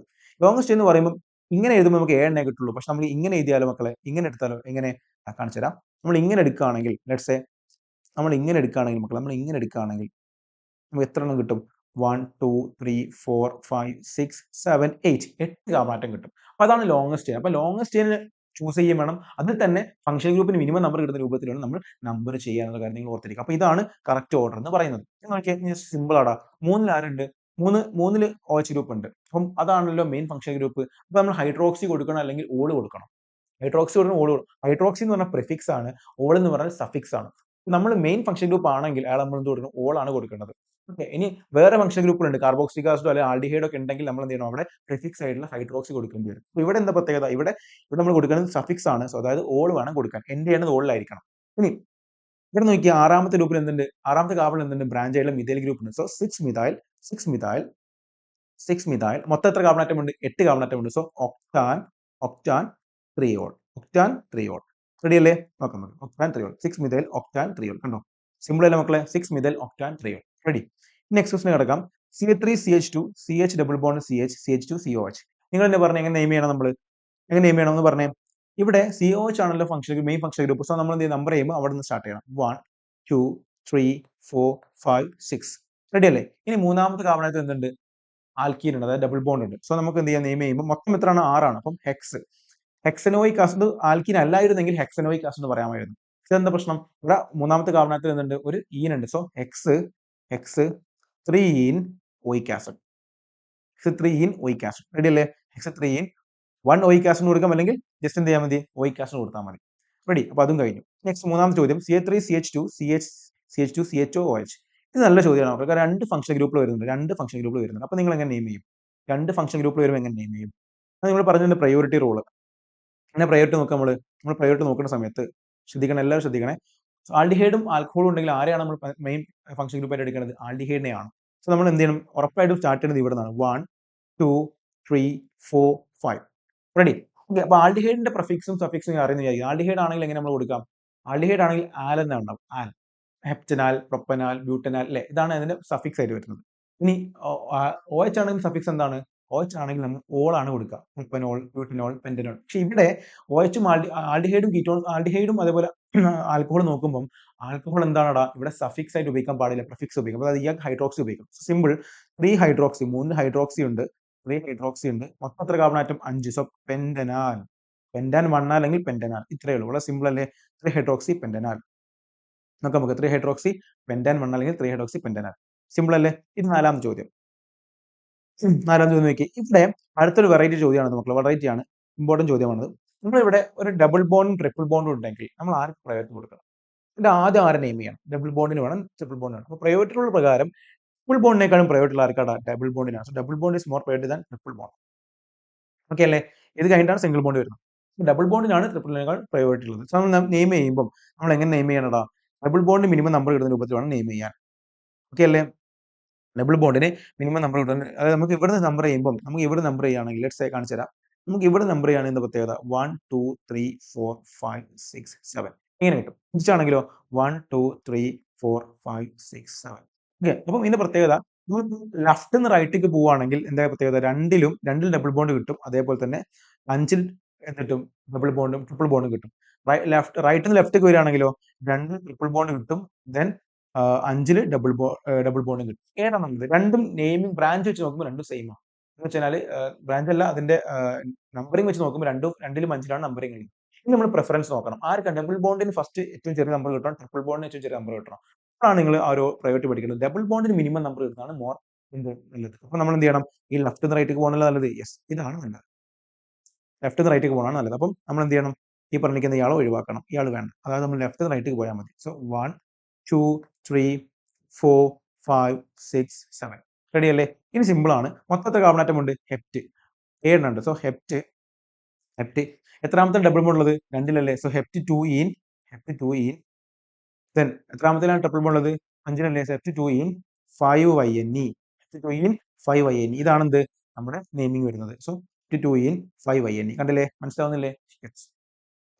ലോങ്ങസ്റ്റ് ചെയിൻ എന്ന് പറയുമ്പോൾ ഇങ്ങനെ എഴുതുമ്പോൾ നമുക്ക് 7 എണ്ണേ കിട്ടുള്ളൂ. പക്ഷെ നമ്മൾ ഇങ്ങനെ എഴുതിയാലോ മക്കളെ? ഇങ്ങനെ എടുത്താലോ? എങ്ങനെ? കാണിച്ചു തരാം. നമ്മൾ ഇങ്ങനെ എടുക്കുകയാണെങ്കിൽ ലെറ്റ്സ് സേ നമ്മൾ ഇങ്ങനെ എടുക്കുകയാണെങ്കിൽ മക്കളെ, നമ്മൾ ഇങ്ങനെ എടുക്കുകയാണെങ്കിൽ നമുക്ക് എത്ര എണ്ണം കിട്ടും? 1 2 3 4 5 6 7 8 8 കാർബൺ കിട്ടും. അപ്പോൾ അതാണ് ലോങ്ങസ്റ്റ് ചെയിൻ. അപ്പോൾ ലോങ്ങസ്റ്റ് ചെയിൻ ചൂസ് ചെയ്യും വേണം. അതിൽ തന്നെ ഫംഗ്ഷൻ ഗ്രൂപ്പിന് മിനിമം നമ്പർ കിട്ടുന്ന രൂപത്തിലാണ് നമ്മൾ നമ്പർ ചെയ്യാനുള്ള കാര്യം നിങ്ങൾ ഓർത്തിരിക്കുക. അപ്പോൾ ഇതാണ് കറക്റ്റ് ഓർഡർ എന്ന് പറയുന്നത്. നോക്കിയാൽ സിമ്പിൾ ആടാ. 3ൽ ആരുണ്ട്? 3ൽ OH ഗ്രൂപ്പ് ഉണ്ട്. അപ്പം അതാണല്ലോ മെയിൻ ഫംഗ്ഷൻ ഗ്രൂപ്പ്. അപ്പോൾ നമ്മൾ ഹൈഡ്രോക്സി കൊടുക്കണം അല്ലെങ്കിൽ ഓള് കൊടുക്കണം. ഹൈഡ്രോക്സി കൊടുക്കണം, ഓള് കൊടുക്കണം. ഹൈഡ്രോക്സി എന്ന് പറഞ്ഞാൽ പ്രിഫിക്സ് ആണ്, ഓൾ എന്ന് പറഞ്ഞാൽ സഫിക്സ് ആണ്. നമ്മൾ മെയിൻ ഫംഗ്ഷൻ ഗ്രൂപ്പ് ആണെങ്കിൽ അയാൾ നമ്മൾ എന്ത് കൊടുക്കണം? ഓൾ ആണ് കൊടുക്കേണ്ടത്. ഓക്കെ, ഇനി വേറെ ഫംഗ്ഷൻ ഗ്രൂപ്പുകളുണ്ട്, കാർബോക്സിലിക് ആസിഡോ അല്ലെങ്കിൽ ആൽഡിഹൈഡോ ഒക്കെ ഉണ്ടെങ്കിൽ നമ്മൾ എന്ത് ചെയ്യണം? അവിടെ പ്രിഫിക്സ് ആയിട്ടുള്ള ഹൈഡ്രോക്സി കൊടുക്കേണ്ടി വരും. അപ്പോൾ ഇവിടെ എന്താ പ്രത്യേകത? ഇവിടെ നമ്മൾ കൊടുക്കുന്നത് സഫിക്സ് ആണ്. സോ അതായത് ഓൾ വേണം കൊടുക്കാൻ. എൻഡ് ചെയ്യേണ്ടത് ഓളിലായിരിക്കണം. ഇനി ഇവിടെ നോക്കിയാൽ ആറാമത്തെ ഗ്രൂപ്പിൽ എന്തുണ്ട്? ആറാമത്തെ കാർബൺ എന്തുണ്ട്? ബ്രാഞ്ച് ആയിട്ടുള്ള മിഥൈൽ ഗ്രൂപ്പ് ഉണ്ട്. So 6 methyl 6 methyl. മൊത്തം എത്ര കാർബൺ ആറ്റം ഉണ്ട്? 8 കാർബൺ ആറ്റം ഉണ്ട്. സോ ഒക്ടാൻ, ഒക്ടാൻ ട്രിയോൾ, ഒക്ടാൻ ട്രിയോൾ. റെഡി അല്ലേ? നോക്കാം നമുക്ക്. ഒക്ടാൻ ട്രിയോൾ, 6 മിഥൈൽ ഒക്ടാൻ ട്രിയോൾ. കണ്ടോ? സിമ്പിൾ അല്ലേ മക്കളെ? 6 മിഥൈൽ ഒക്ടാൻ ട്രിയോൾ. റെഡി. നെക്സ്റ്റ് ക്വസ്റ്റിന് കിടക്കാം. CH3CH2 CH double bond CH CH2 COH. നിങ്ങൾ തന്നെ പറഞ്ഞേ എങ്ങനെ നെയിം ചെയ്യണം നമ്മൾ? എങ്ങനെ നെയിം ചെയ്യണം എന്ന് പറഞ്ഞേ. ഇവിടെ COH ആണല്ലോ function main function group. So നമ്മൾ എന്ത് ചെയ്യും? നമ്പർ ചെയ്യുമ്പോൾ അവിടെ നിന്ന് സ്റ്റാർട്ട് ചെയ്യണം. 1 2 3 4 5 6. റെഡി അല്ലേ? ഇനി മൂന്നാമത്തെ കാർബൺ ആറ്റം എന്തുണ്ട്? ആൽക്കീൻ ഉണ്ട്, അതായത് ഡബിൾ ബോണ്ട് ഉണ്ട്. സോ നമുക്ക് എന്ത് ചെയ്യാം? നെയിം ചെയ്യുമ്പോൾ മൊത്തം എത്രയാണ്? 6 ആണ്. അപ്പം ഹെക്സനോയിക് ആസിഡ് ആൽക്കീൻ അല്ലായിരുന്നെങ്കിൽ ഹെക്സനോയിക് ആസിഡ് എന്ന് പറയാമായിരുന്നു. ഇതെന്താ പ്രശ്നം? ഇവിടെ മൂന്നാമത്തെ കാർബൺ ആറ്റത്തിൽ എന്തുണ്ട്? ഒരു ഈൻ ഉണ്ട്. So hex 3 ene oic acid, hex 3 ene oic acid. Ready അല്ലേ? ഹെക്സ് 3 ഈൻ 1 ഓയിക് ആസിഡ് കൊടുക്കാം, അല്ലെങ്കിൽ ജസ്റ്റ് എന്ത് ചെയ്യാൻ മതി? ഓയിക് ആസിഡ് കൊടുത്താൽ മതി. റെഡി. അപ്പൊ അതും കഴിഞ്ഞു. നെക്സ്റ്റ് മൂന്നാമത്തെ ചോദ്യം, CH3CH2 CH2 CHOOH. ഇത് നല്ല ചോദ്യമാണ്. അവർക്ക് രണ്ട് ഫംഗ്ഷൻ ഗ്രൂപ്പിൽ വരുന്നുണ്ട്. അപ്പൊ നിങ്ങൾ എങ്ങനെ നെയിം ചെയ്യും? രണ്ട് ഫംഗ്ഷൻ ഗ്രൂപ്പിൽ വരുമ്പോൾ എങ്ങനെ നെയിം ചെയ്യും? അത് നിങ്ങൾ പറഞ്ഞതിന്റെ പ്രയോറിറ്റി റൂള്. അങ്ങനെ പ്രയോറിറ്റി നോക്കാം. നമ്മൾ പ്രയോറിറ്റി നോക്കുന്ന സമയത്ത് ശ്രദ്ധിക്കണം, എല്ലാവരും ശ്രദ്ധിക്കണേ. ആൽഡിഹൈഡും ആൽക്കഹോളും ഉണ്ടെങ്കിൽ ആരെയാണ് നമ്മൾ മെയിൻ ഫംഗ്ഷൻ ഗ്രൂപ്പായിട്ട് എടുക്കുന്നത്? ആൽഡിഹൈഡിനെയാണ്. സോ നമ്മൾ എന്ത് ചെയ്യണം? ഉറപ്പായിട്ടും സ്റ്റാർട്ട് ചെയ്യുന്നത് ഇവിടെ നിന്നാണ്. 1 2 3 4 5. റെഡി. ഓക്കെ. അപ്പൊ ആൽഡിഹൈഡിന്റെ പ്രഫിക്സും സഫിക്സും അറിയുന്ന വിചാരിക്കും. ആൽഡിഹൈഡ് ആണെങ്കിൽ എങ്ങനെ നമ്മൾ കൊടുക്കാം? ആൽഡിഹൈഡ് ആണെങ്കിൽ ആൽ എന്നാണ് ഉണ്ടാവും. ആൽ, ഹെപ്റ്റനാൽ, പ്രൊപ്പനാൽ, ബ്യൂട്ടനാൽ, അല്ലെ? ഇതാണ് അതിന്റെ സഫിക്സ് ആയിട്ട് വരുന്നത്. ഇനി OH ആണെങ്കിൽ സഫിക്സ് എന്താണ്? OH ആണെങ്കിൽ നമ്മൾ ഓൾ ആണ് കൊടുക്കുക. Propanol, butanol, pentanol. പക്ഷെ ഇവിടെ OHും ആൽഡിഹൈഡും അതേപോലെ ആൽക്കഹോൾ നോക്കുമ്പോൾ ആൽക്കഹോൾ എന്താണടാ ഇവിടെ സഫിക്സ് ആയിട്ട് ഉപയോഗിക്കാൻ പാടില്ല, പ്രഫിക്സ് ഉപയോഗിക്കും. അതായത് ഇയാൾക്ക് ഹൈഡ്രോക്സി ഉപയോഗിക്കും. സിമ്പിൾ. 3 ഹൈഡ്രോക്സി, 3 ഹൈഡ്രോക്സി ഉണ്ട്. 3 ഹൈഡ്രോക്സി ഉണ്ട്. മൊത്തം എത്ര കാർബൺ ആറ്റം? 5. സോ പെന്റനാൽ, പെന്റാൻ 1 അല്ലെങ്കിൽ പെന്റനാൽ. ഇത്രയേ ഉള്ളൂ. വളരെ സിമ്പിൾ അല്ലേ? 3 ഹൈഡ്രോക്സി പെന്റനാൽ. നമുക്ക് 3 ഹൈഡ്രോക്സി പെന്റാൻ 1 അല്ലെങ്കിൽ 3 ഹൈഡ്രോക്സി പെന്റനാൽ. സിമ്പിൾ അല്ലേ? ഇത് നാലാമത്തെ ചോദ്യം. നാലാമത്തെ ചോദ്യം നോക്കി. ഇവിടെ അടുത്തൊരു വെറൈറ്റി ചോദ്യമാണ് നമുക്ക്. വെറൈറ്റി ആണ്, ഇമ്പോർട്ടന്റ് ചോദ്യമാണത്. നമ്മളിവിടെ ഒരു ഡബിൾ ബോണ്ടും ട്രിപ്പിൾ ബോണ്ടും ഉണ്ടെങ്കിൽ നമ്മൾ ആർക്ക് പ്രയോറിറ്റി കൊടുക്കണം? ഇതിന്റെ ആദ്യം ആരെ നെയിം ചെയ്യണം? ഡബിൾ ബോണ്ടിന് വേണം, ട്രിപ്പിൾ ബോണ്ടിന് വേണം. അപ്പോൾ പ്രയോറിറ്റി റൂൾ പ്രകാരം ട്രിപ്പിൾ ബോണ്ടിനേക്കാളും പ്രയോറിറ്റി ഉള്ള ആർക്കാണ്? ഡബിൾ ബോണ്ടിനാണ്. So double bond is more priority than triple bond. Okay അല്ലേ? ഇത് കഴിഞ്ഞിട്ടാണ് സിംഗിൾ ബോണ്ട് വരുന്നത്. ഡബിൾ ബോണ്ടിനാണ് ട്രിപ്പിളിനേക്കാൾ പ്രയോറിറ്റി ഉള്ളത്. സോ നമ്മൾ നെയിം ചെയ്യുമ്പോൾ നമ്മൾ എങ്ങനെ നെയിം ചെയ്യണടാ? ഡബിൾ ബോണ്ട് മിനിമം നമ്പർ ഇടുന്ന രൂപത്തിൽ വേണം നെയിം ചെയ്യാൻ. ഓക്കെ അല്ലേ? ഡബിൾ ബോണ്ടിന് മിനിമം നമ്പർ ഇടുന്നത്, അതായത് നമുക്ക് ഇവിടുന്ന് നമ്പർ ചെയ്യുമ്പോൾ, നമുക്ക് ഇവിടെ നമ്പർ ചെയ്യുകയാണെങ്കിൽ ലെറ്റ്സ് സേ കാണിച്ചു തരാം. നമുക്ക് ഇവിടെ നമ്പർ ചെയ്യുകയാണെങ്കിൽ പ്രത്യേകത 1 2 3 4 5 6 7 ഇങ്ങനെ കിട്ടും. തിരിച്ചാണെങ്കിലോ 1 2 3 4 5 6 7. ഓക്കെ. അപ്പം ഇതിന്റെ പ്രത്യേകത, ലെഫ്റ്റ് നിന്ന് റൈറ്റിലേക്ക് പോവുകയാണെങ്കിൽ എന്താ പ്രത്യേകത? രണ്ടിൽ ഡബിൾ ബോണ്ട് കിട്ടും. അതേപോലെ തന്നെ 5ൽ എന്നിട്ടും ഡബിൾ ബോണ്ടും ട്രിപ്പിൾ ബോണ്ടും കിട്ടും. റൈറ്റിൽ നിന്ന് ലെഫ്റ്റിലേക്ക് വരികയാണെങ്കിലോ 2 ട്രിപ്പിൾ ബോണ്ട് കിട്ടും. ദെൻ 5ല് ഡബിൾ ബോണ്ടും കിട്ടും. ഏതാണ് നല്ലത്? രണ്ടും നെയിമിംഗ് ബ്രാഞ്ച് വെച്ച് നോക്കുമ്പോൾ രണ്ടും സെയിം ആണ്. എന്ന് വെച്ചാൽ ബ്രാഞ്ച് അല്ല, അതിന്റെ നമ്പറിംഗ് വെച്ച് നോക്കുമ്പോൾ രണ്ടിലും 5ലാണ് നമ്പറിംഗ് ഉള്ളത്. ഇനി നമ്മൾ പ്രിഫറൻസ് നോക്കണം. ആർക്കാണ് ഡബിൾ ബോണ്ടിന് ഫസ്റ്റ് ഏറ്റവും ചെറിയ നമ്പർ കിട്ടണം, ട്രിപ്പിൾ ബോണ്ടിന് ഏറ്റവും ചെറിയ നമ്പർ കിട്ടണം. അതാണ് നിങ്ങൾ ആ ഒരു പ്രയോറിറ്റി പഠിക്കുന്നത്. ഡബിൾ ബോണ്ടിന് മിനിമം നമ്പർ കിട്ടുന്നതാണ് മോർ നല്ലത്. അപ്പൊ നമ്മൾ എന്ത് ചെയ്യണം? ഈ ലെഫ്റ്റ് നിന്ന് റൈറ്റിലേക്ക് പോകണല്ലോ നല്ലത്. യെസ്, ഇതാണ് നല്ലത്. ലെഫ്റ്റ് നിന്ന് റൈറ്റിലേക്ക് പോകണമാണ് നല്ലത്. അപ്പം നമ്മൾ എന്ത് ചെയ്യണം? ഈ പറഞ്ഞിരിക്കുന്ന ഇയാളെ ഒഴിവാക്കണം, ഇയാൾ വേണ്ട. അതായത് നമ്മൾ ലെഫ്റ്റ് നിന്ന് റൈറ്റിലേക്ക് പോയാൽ മതി. സോ 1 2 3 4 5 6 7. റെഡി അല്ലേ? ഇനി സിമ്പിൾ ആണ്. മൊത്തത്തെ കാർബൺ ആറ്റം ഉണ്ട് ഹെപ്റ്റ് 7 ഉണ്ട്. സോ ഹെപ്റ്റ് എത്രാമത്തെ ഡബിൾ ബോണ്ട് ഉള്ളത്? 2ലല്ലേ? സോ ഹെപ്റ്റ് 2 ഇൻ ദെൻ എത്രാമത്തിലാണ് ട്രിപ്പിൾ ബോണ്ട് ഉള്ളത്? 5ലല്ലേ? So hept 2 en 5YNE. Hept 2 en 5YNE. ഇതാണ് എന്ത് നമ്മുടെ നെയിമിംഗ് വരുന്നത്. So hept 2 en 5YNE. കണ്ടില്ലേ? മനസ്സിലാവുന്നില്ലേ? യെസ്.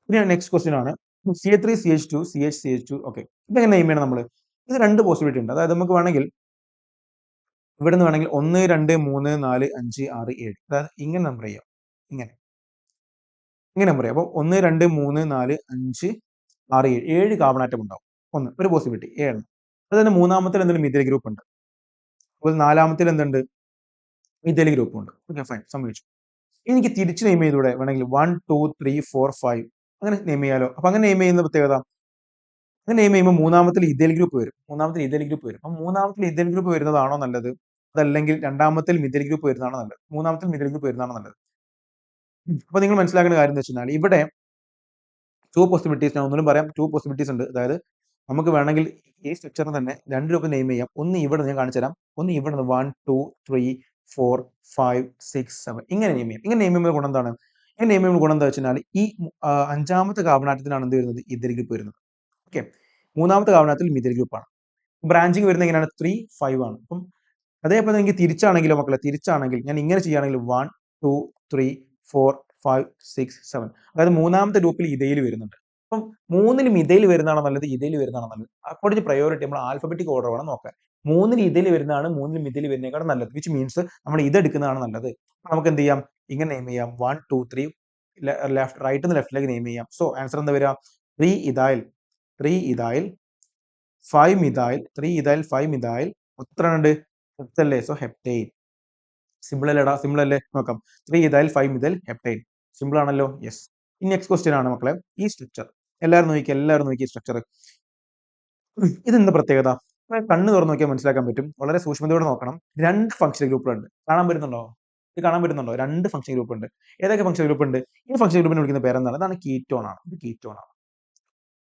ഇനി നെക്സ്റ്റ് ക്വസ്റ്റ്യൻ ആണ്. CH3CH2 CH2. ഓക്കെ. ഇതെങ്ങനെ നെയിം ചെയ്യണം നമ്മൾ? ഇത് രണ്ട് പോസിബിലിറ്റി ഉണ്ട്. അതായത് നമുക്ക് വേണമെങ്കിൽ ഇവിടെ നിന്ന് വേണമെങ്കിൽ 1 2 3 4 5 6 7, അതായത് ഇങ്ങനെ നമ്പർ ചെയ്യാം. ഇങ്ങനെ നമ്പർ ചെയ്യാം. അപ്പോൾ 1 2 3 4 5 6 7 കാർബൺ ആറ്റം ഉണ്ടാവും. ഒരു പോസിബിലിറ്റി 7. അതുതന്നെ മൂന്നാമത്തിൽ എന്തെങ്കിലും മിഥൈൽ ഗ്രൂപ്പ് ഉണ്ട്. അതുപോലെ നാലാമത്തിൽ എന്തുണ്ട്? മിഥൈൽ ഗ്രൂപ്പ് ഉണ്ട്. ഓക്കെ, ഫൈൻ, സംഭവിച്ചു. എനിക്ക് തിരിച്ച് നെയിം ചെയ്തൂടെ? വേണമെങ്കിൽ 1 2 3 4 5 അങ്ങനെ നെയിം ചെയ്യാലോ. അപ്പൊ അങ്ങനെ നെയിം ചെയ്യുന്ന പ്രത്യേകത, അങ്ങനെ നെയിം ചെയ്യുമ്പോൾ മൂന്നാമത്തിൽ ഇഥൈൽ ഗ്രൂപ്പ് വരും. അപ്പം മൂന്നാമത്തിൽ ഇഥൈൽ ഗ്രൂപ്പ് വരുന്നതാണോ നല്ലത്? അതല്ലെങ്കിൽ രണ്ടാമത്തിൽ മിഥൈൽ ഗ്രൂപ്പ് വരുന്നതാണോ നല്ലത്? മൂന്നാമത്തിൽ മിഥൈൽ ഗ്രൂപ്പ് വരുന്നതാണോ നല്ലത്? അപ്പൊ നിങ്ങൾ മനസ്സിലാക്കേണ്ട കാര്യം എന്ന് വെച്ചാൽ ഇവിടെ 2 പോസിബിലിറ്റീസ്, ഞാൻ ഒന്നും പറയാം. 2 പോസിബിലിറ്റീസ് ഉണ്ട്. അതായത് നമുക്ക് വേണമെങ്കിൽ ഈ സ്ട്രക്ചറിന് തന്നെ രണ്ട് രൂപത്തിൽ നെയിം ചെയ്യാം. ഒന്ന് ഇവിടെ ഞാൻ കാണിച്ചു തരാം. ഒന്ന് ഇവിടെ നിന്ന് 1 2 3 4 5 6 7 ഇങ്ങനെ നെയിം ചെയ്യാം. ഇങ്ങനെ നെയിം ചെയ്യുമ്പോൾ ഗുണം എന്താണ്? ഇങ്ങനെ നെയിം ചെയ്യുമ്പോൾ ഗുണം എന്താ വെച്ചാൽ ഈ അഞ്ചാമത്തെ കാർബൺ ആറ്റത്തിനാണ് എന്ത് വരുന്നത്? ഇഥൈൽ ഗ്രൂപ്പ് വരുന്നത്. ഓക്കെ. മൂന്നാമത്തെ കാർബൺ ആറ്റത്തിൽ മിഥൈൽ ഗ്രൂപ്പ് ആണ്. ബ്രാഞ്ചിങ് വരുന്നത് എങ്ങനെയാണ്? 3 5 ആണ്. അപ്പം അതേപോലെ എനിക്ക് തിരിച്ചാണെങ്കിലോ മക്കളെ, തിരിച്ചാണെങ്കിൽ ഞാൻ ഇങ്ങനെ ചെയ്യുകയാണെങ്കിൽ 1 2 3 4 5 6 7, അതായത് മൂന്നാമത്തെ ഗ്രൂപ്പിൽ ഇതയിൽ വരുന്നുണ്ട്. അപ്പം മൂന്നിലും ഇതയിൽ വരുന്നതാണോ നല്ലത്, ഇതയിൽ വരുന്നതാണോ നല്ലത്? അക്കോർഡിംഗ് ടു പ്രയോറിറ്റി നമ്മൾ ആൽഫബറ്റിക് ഓർഡർ വേണം നോക്കാൻ. മൂന്നിൽ ഇതയിൽ വരുന്നതാണ് മൂന്നിലും ഇതയിൽ വരുന്നതിനേക്കാളും നല്ലത്, വിച്ച് മീൻസ് നമ്മൾ ഇതെടുക്കുന്നതാണ് നല്ലത്. നമുക്ക് എന്ത് ചെയ്യാം, ഇങ്ങനെ നെയിം ചെയ്യാം 1 2 3 ലെഫ്റ്റ്, റൈറ്റ് നിന്ന് ലെഫ്റ്റിലേക്ക് നെയിം ചെയ്യാം. സോ ആൻസർ എന്താ വരിക, 3 ഇതായിൽ 3 ഇതായിൽ 5 മിതായിൽ 3 ഇതായിൽ 5 മിതായിൽ എത്ര ഉണ്ട്, അല്ലേ? So heptyne. സിമ്പിൾ അല്ലേടാ, സിമ്പിൾ അല്ലേ? നോക്കാം. 3 ഇതായിൽ 5 മിതായിൽ ഹെപ്റ്റൈൻ. സിമ്പിൾ ആണല്ലോ, യെസ്. ഇനി നെക്സ്റ്റ് ക്വസ്റ്റ്യൻ ആണ് മക്കളെ, ഈ സ്ട്രക്ചർ എല്ലാവരും നോക്കി സ്ട്രക്ചർ. ഇതെന്താ പ്രത്യേകത? കണ്ണ് തുറന്ന് നോക്കിയാൽ മനസ്സിലാക്കാൻ പറ്റും, വളരെ സൂക്ഷ്മതയോടെ നോക്കണം. രണ്ട് ഫംഗ്ഷൻ ഗ്രൂപ്പുകളുണ്ട്, കാണാൻ പറ്റുന്നുണ്ടോ? ഇത് കാണാൻ പറ്റുന്നുണ്ടോ? രണ്ട് ഫംഗ്ഷൻ ഗ്രൂപ്പ് ഉണ്ട്. ഏതൊക്കെ ഫംഗ്ഷൻ ഗ്രൂപ്പ് ഉണ്ട്? ഈ ഫംഗ്ഷൻ ഗ്രൂപ്പിനെ വിളിക്കുന്ന പേരെന്താണ്? ഇതാണ് കീറ്റോൺ ആണ്. ഇത് കീറ്റോൺ ആണ്,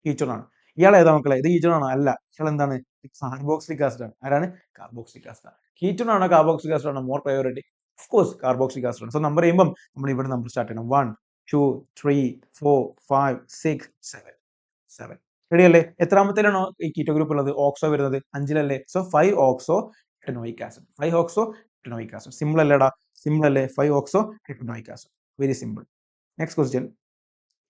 കീറ്റോൺ ആണ്. ഇയാൾ ഏതാ മക്കളെ? ഇത് കീറ്റോൺ ആണോ? അല്ല. ഇയാൾ എന്താണ്? കാർബോക്സിലിക് ആസിഡ് ആണ്. ആരാണ്? കാർബോക്സിലിക് ആസിഡ് ആണ്. കീറ്റോൺ ആണോ കാർബോക്സിലിക് ആസിഡ് ആണോ more priority? Of course carboxylic acid ആണ്. സോ നമ്പർ ചെയ്യുമ്പോൾ നമ്മൾ ഇവിടെ നമ്പർ സ്റ്റാർട്ട് ചെയ്യണം. 1 2 3 4 5 6 7. റെഡി അല്ലേ? എത്രാമത്തേലാണോ ഈ കീറ്റോ ഗ്രൂപ്പ് ഉള്ളത്? ഓക്സോ വരുന്നത് 5ലല്ലേ? So 5 oxo heptanoic acid. 5 oxo heptanoic acid. Simple അല്ലേടാ? സിമ്പിൾ അല്ലേ? 5 oxo heptanoic acid. Very simple. Next question.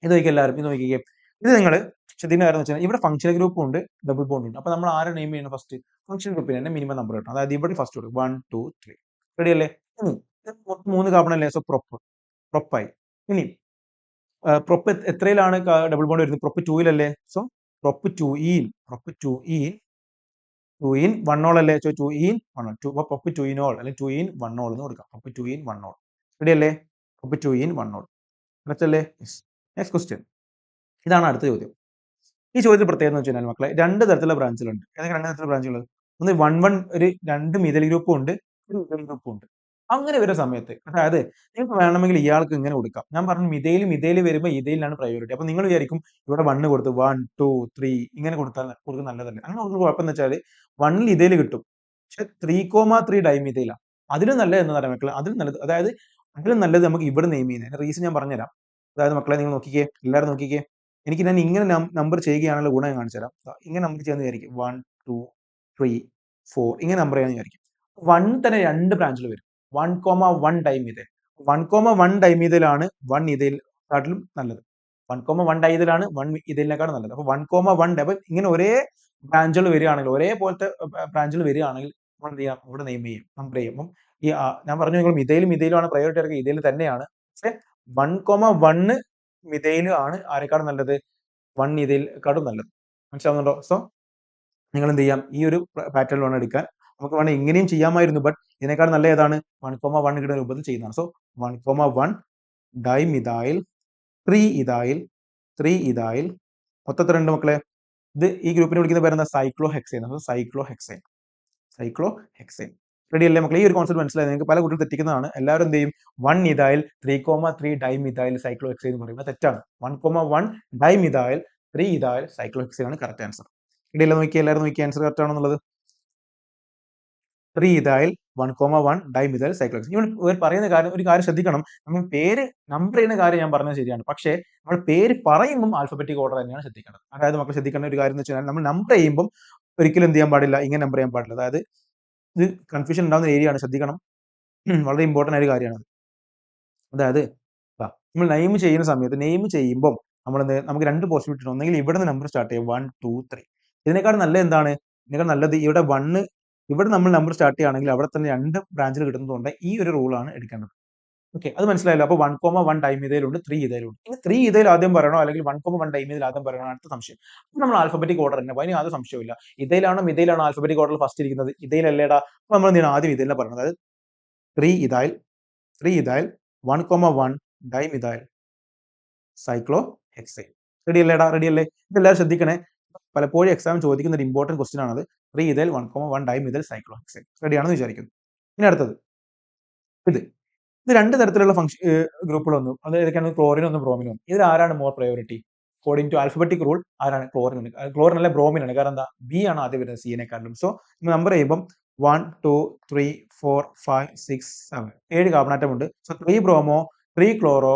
ഇത് നോക്കിയേ എല്ലാവരും, ഇത് നോക്കിക്കേ. ഇത് നിങ്ങൾ ശ്രദ്ധിക്കുന്ന കാര്യം എന്ന് വെച്ചാൽ ഇവിടെ ഫംഗ്ഷണൽ ഗ്രൂപ്പും ഉണ്ട്, ഡബിൾ ബോണ്ട് ഉണ്ട്. അപ്പൊ നമ്മൾ ആരെ നെയിം ചെയ്യണം? ഫസ്റ്റ് ഫംഗ്ഷണൽ ഗ്രൂപ്പിന് തന്നെ മിനിമം നമ്പർ കിട്ടും. അതായത് ഇവിടെ ഫസ്റ്റ് കൊടുക്കും 1 2 3. റെഡി അല്ലേ? ഇനി മൂന്ന് കാർബൺ അല്ലേ? സോ പ്രൊപ്പായി. ഇനി പ്രൊപ്പ് എത്രയിലാണ് ഡബിൾ ബോണ്ട് വരുന്നത്? പ്രൊപ്പ് 2ലല്ലേ? സോ പ്രൊപ്പ് 2 ഇൻ 1 ഓൾ അല്ലേ? So 2 en 1 ol. Prop 2 en ol അല്ലെങ്കിൽ 2 ഇൻ 1 ഓൾ എന്ന് കൊടുക്കാം. Prop 2 en 1 ol. റെഡി അല്ലേ? Prop 2 en 1 ol. ല്ലേ? Next question. ഇതാണ് അടുത്ത ചോദ്യം. ഈ ചോദ്യത്തിൽ പ്രത്യേകത എന്ന് വെച്ചാൽ മക്കളെ, രണ്ട് തരത്തിലുള്ള ബ്രാഞ്ചുകളുണ്ട്. ഏതൊക്കെ രണ്ട് തരത്തിലുള്ള ബ്രാഞ്ചുകൾ? ഒന്ന് 1 ഒരു രണ്ട് മിഥൈൽ ഗ്രൂപ്പും ഉണ്ട്, ഒരു മിഥൈൽ ഗ്രൂപ്പും ഉണ്ട്. അങ്ങനെ വരുന്ന സമയത്ത്, അതായത് നിങ്ങൾക്ക് വേണമെങ്കിൽ ഇയാൾക്ക് ഇങ്ങനെ കൊടുക്കാം. ഞാൻ പറഞ്ഞു മിഥൈൽ വരുമ്പോൾ ഇഥൈലിനാണ് പ്രയോറിറ്റി. അപ്പൊ നിങ്ങൾ വിചാരിക്കും ഇവിടെ 1 കൊടുത്ത് 1 2 3 ഇങ്ങനെ കൊടുക്കുന്നത് നല്ലതല്ലേ? അങ്ങനെ കൊടുക്കുന്ന കുഴപ്പം എന്ന് വെച്ചാൽ 1ൽ ഇഥൈൽ കിട്ടും, പക്ഷെ 3,3 ഡൈമിഥൈലാണ്. അതിലും നല്ലത് എന്ന് പറയാൻ മക്കളെ, അതിലും നല്ലത്, അതായത് അതിലും നല്ലത് നമുക്ക് ഇവിടെ നെയിം ചെയ്യുന്നത്. റീസൺ ഞാൻ പറഞ്ഞുതരാം. അതായത് മക്കളെ നിങ്ങൾ നോക്കിക്കേ, എല്ലാവരും നോക്കിക്കേ. ഞാൻ ഇങ്ങനെ നമ്പർ ചെയ്യുകയാണല്ലോ ഗുണം ഞാൻ കാണിച്ചു തരാം. ഇങ്ങനെ നമ്പർ ചെയ്യാന്ന് വിചാരിക്കും 1 2 3 4 ഇങ്ങനെ നമ്പർ ചെയ്യാന്ന് വിചാരിക്കും. 1 തന്നെ രണ്ട് ബ്രാഞ്ചിൽ വരും. 1,1 ഡൈമിഥൈൽ. 1,1 ഡൈമിഥൈലാണ് 1 ഇഥൈലിനെക്കാട്ടിലും നല്ലത്. 1,1 ഡൈമിഥൈലാണ് 1 ഇഥൈലിനെക്കാളും നല്ലത്. അപ്പൊ 1,1 അപ്പൊ ഇങ്ങനെ ഒരേ ബ്രാഞ്ചുകൾ വരികയാണെങ്കിൽ, ഒരേപോലത്തെ ബ്രാഞ്ചുകൾ വരികയാണെങ്കിൽ നമ്മൾ എന്ത് ചെയ്യാം? ഇവിടെ നെയിം ചെയ്യും, നമ്പർ ചെയ്യും. അപ്പം ഈ ഞാൻ പറഞ്ഞു നിങ്ങൾ മിഥൈലും പ്രയോറിറ്റി എടുക്കുക, ഇഥൈൽ തന്നെയാണ്. പക്ഷെ 1,1 മിഥൈലും ആണ് ആരെക്കാളും നല്ലത്? 1 ഇഥൈലിനെക്കാളും നല്ലത്. മനസ്സിലാവുന്നുണ്ടോ? സോ നിങ്ങൾ എന്ത് ചെയ്യാം? ഈ ഒരു പാറ്റേൺ വേണം എടുക്കാൻ. നമുക്ക് വേണമെങ്കിൽ ഇങ്ങനെയും ചെയ്യാമായിരുന്നു, ബട്ട് ഇതിനേക്കാൾ നല്ല ഏതാണ്? 1,1 കിട്ടുന്ന രൂപത്തിൽ ചെയ്യുന്നതാണ്. സോ 1,1 ഡൈമിഥൈൽ 3 ഇഥൈൽ 3 ഇഥൈൽ മൊത്തം എത്ര ഉണ്ട് മക്കളെ? ഇത് ഈ ഗ്രൂപ്പിനെ വിളിക്കുന്ന പേരെന്താ? സൈക്ലോഹെക്സൈൻ. സൈക്ലോഹെക്സൈൻ. റെഡി അല്ലേ മക്കളെ? ഈ ഒരു കോൺസെപ്റ്റ് മനസ്സിലായി? നിങ്ങൾക്ക് പല കുട്ടികൾ തെറ്റിക്കുന്നതാണ്. എല്ലാവരും എന്ത് ചെയ്യും? 1 ഇഥൈൽ 3,3 ഡൈമിഥൈൽ സൈക്ലോഹെക്സൈൻ എന്ന് പറയും. അത് തെറ്റാണ്. 1,1 ഡൈമിഥൈൽ 3 ഇഥൈൽ സൈക്ലോഹെക്സൈൻ ആണ് കറക്റ്റ് ആൻസർ. റെഡി അല്ലേ? നോക്കി എല്ലാവരും നോക്കി ആൻസർ കറക്റ്റ് ആണെന്നുള്ളത്. 3 ഇഥൈൽ 1,1 ഡൈമിഥൈൽ സൈക്ലോഹെക്സൈൻ. ഇവർ പറയുന്ന കാര്യം, ഒരു കാര്യം ശ്രദ്ധിക്കണം. നമ്മൾ പേര് നമ്പർ ചെയ്യുന്ന കാര്യം ഞാൻ പറഞ്ഞത് ശരിയാണ്, പക്ഷേ നമ്മൾ പേര് പറയുമ്പോൾ ആൽഫബറ്റിക് ഓർഡർ തന്നെയാണ് ശ്രദ്ധിക്കേണ്ടത്. അതായത് മക്കൾ ശ്രദ്ധിക്കേണ്ട ഒരു കാര്യം എന്ന് വെച്ചാൽ, നമ്മൾ നമ്പർ ചെയ്യുമ്പോൾ ഒരിക്കലും എന്ത് ചെയ്യാൻ പാടില്ല? ഇങ്ങനെ നമ്പർ ചെയ്യാൻ പാടില്ല. അതായത് ഇത് കൺഫ്യൂഷൻ ഉണ്ടാകുന്ന ഏരിയ ആണ്, ശ്രദ്ധിക്കണം. വളരെ ഇമ്പോർട്ടന്റ് ആയ ഒരു കാര്യമാണ്. അതായത് നമ്മൾ നെയിം ചെയ്യുന്ന സമയത്ത് നെയിം ചെയ്യുമ്പോൾ നമുക്ക് രണ്ട് പോസിബിലിറ്റി ഉണ്ട്. ഒന്നെങ്കിൽ ഇവിടെ നിന്ന് നമ്പർ സ്റ്റാർട്ട് ചെയ്യും 1 2 3. ഇതിനേക്കാൾ നല്ലത് എന്താണ്? ഇതിനേക്കാൾ നല്ലത് ഇവിടെ 1 ഇവിടെ നമ്മൾ നമ്പർ സ്റ്റാർട്ട് ചെയ്യുകയാണെങ്കിൽ അവിടെ തന്നെ രണ്ട് ബ്രാഞ്ചിൽ കിട്ടുന്നതുകൊണ്ട് ഈ ഒരു റൂളാണ് എടുക്കേണ്ടത്. ഓക്കെ, അത് മനസ്സിലായല്ലോ? അപ്പോൾ 1,1 ഡൈമിഥൈലുണ്ട്, 3 ഇഥൈലുണ്ട്. ഇനി 3 ഇഥൈൽ ആദ്യം പറയണോ അല്ലെങ്കിൽ 1,1 ഡൈമിഥൈൽ ആദ്യം പറയണോ? അടുത്ത സംശയം. അപ്പോൾ നമ്മൾ ആൽഫബറ്റിക് ഓർഡർ തന്നെ. അതിന് യാതൊരു സംശയമില്ല. ഇഥൈലാണോ മിഥൈലാണോ ആൽഫബറ്റിക് ഓർഡറിൽ ഫസ്റ്റ് ഇരിക്കുന്നത്? ഇഥൈൽ അല്ലേടാ. അപ്പോൾ നമ്മൾ എന്ത് ചെയ്യണം? ആദ്യം ഇഥൈലിനെ പറയണം. അതായത് 3 ഇഥൈൽ 1,1 ഡൈമിഥൈൽ സൈക്ലോഹെക്സൈൻ. റെഡി അല്ലേടാ? റെഡി അല്ലേ? ഇതെല്ലാവരും ശ്രദ്ധിക്കണേ. പലപ്പോഴും എക്സാം ചോദിക്കുന്ന ഒരു ഇമ്പോർട്ടന്റ് ക്വസ്റ്റ്യൻ ആണത്. 3 ഇഥൈൽ 1,1 ഡൈമിഥൈൽ സൈക്ലോഹെക്സൈൻ. റെഡിയാണെന്ന് വിചാരിക്കുന്നു. ഇനി അടുത്തത് ഇത് രണ്ട് തരത്തിലുള്ള ഗ്രൂപ്പുകളൊന്നും, അത് ഏതൊക്കെയാണ്? ക്ലോറിനും ഒന്ന് ബ്രോമിനും. ഇതിൽ ആരാണ് more priority? According to alphabetic rule ആരാണ്? ക്ലോറിൻ അല്ല, ബ്രോമിൻ ആണ്. കാരണം എന്താ? ബി ആണ് ആദ്യം വരുന്നത് സിനെക്കാട്ടിലും. സോ നമ്പർ ചെയ്യുമ്പോൾ 1 2 3 4 5 6 7 7 കാർബൺ ആറ്റം ഉണ്ട്. സോ 3 ബ്രോമോ 3 ക്ലോറോ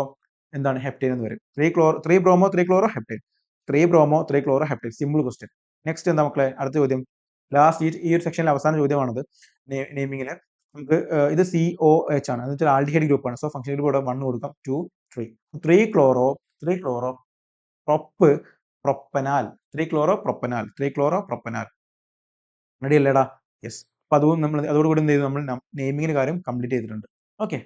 എന്താണ്? ഹെപ്റ്റൈൻ എന്ന് വരും. 3 bromo 3 chloro heptyne. 3 bromo 3 chloro heptyne. Simple question. Next എന്താ മക്കളെ? അടുത്ത ചോദ്യം. ലാസ്റ്റ് ഈ ഒരു സെക്ഷനിലെ അവസാന ചോദ്യമാണത്. നെയിമിങ്ങിൽ നമുക്ക് ഇത് COH ആണ്, എന്ന് വെച്ചാൽ ആൽഡിഹൈഡ് ഗ്രൂപ്പാണ്. സോ ഫംഗ്ഷൻ ഗ്രൂപ്പ് ഇവിടെ 1 കൊടുക്കാം. 2 3 3 ക്ലോറോ പ്രൊപ്പനാൽ 3 ക്ലോറോ പ്രൊപ്പനാൽ. റെഡി അല്ലേടാ? യെസ്. അപ്പൊ അതും നമ്മൾ അതോടുകൂടി എന്ത് ചെയ്തു, നമ്മൾ നെയിമിങ്ങിന്റെ കാര്യം കംപ്ലീറ്റ് ചെയ്തിട്ടുണ്ട്. ഓക്കെ.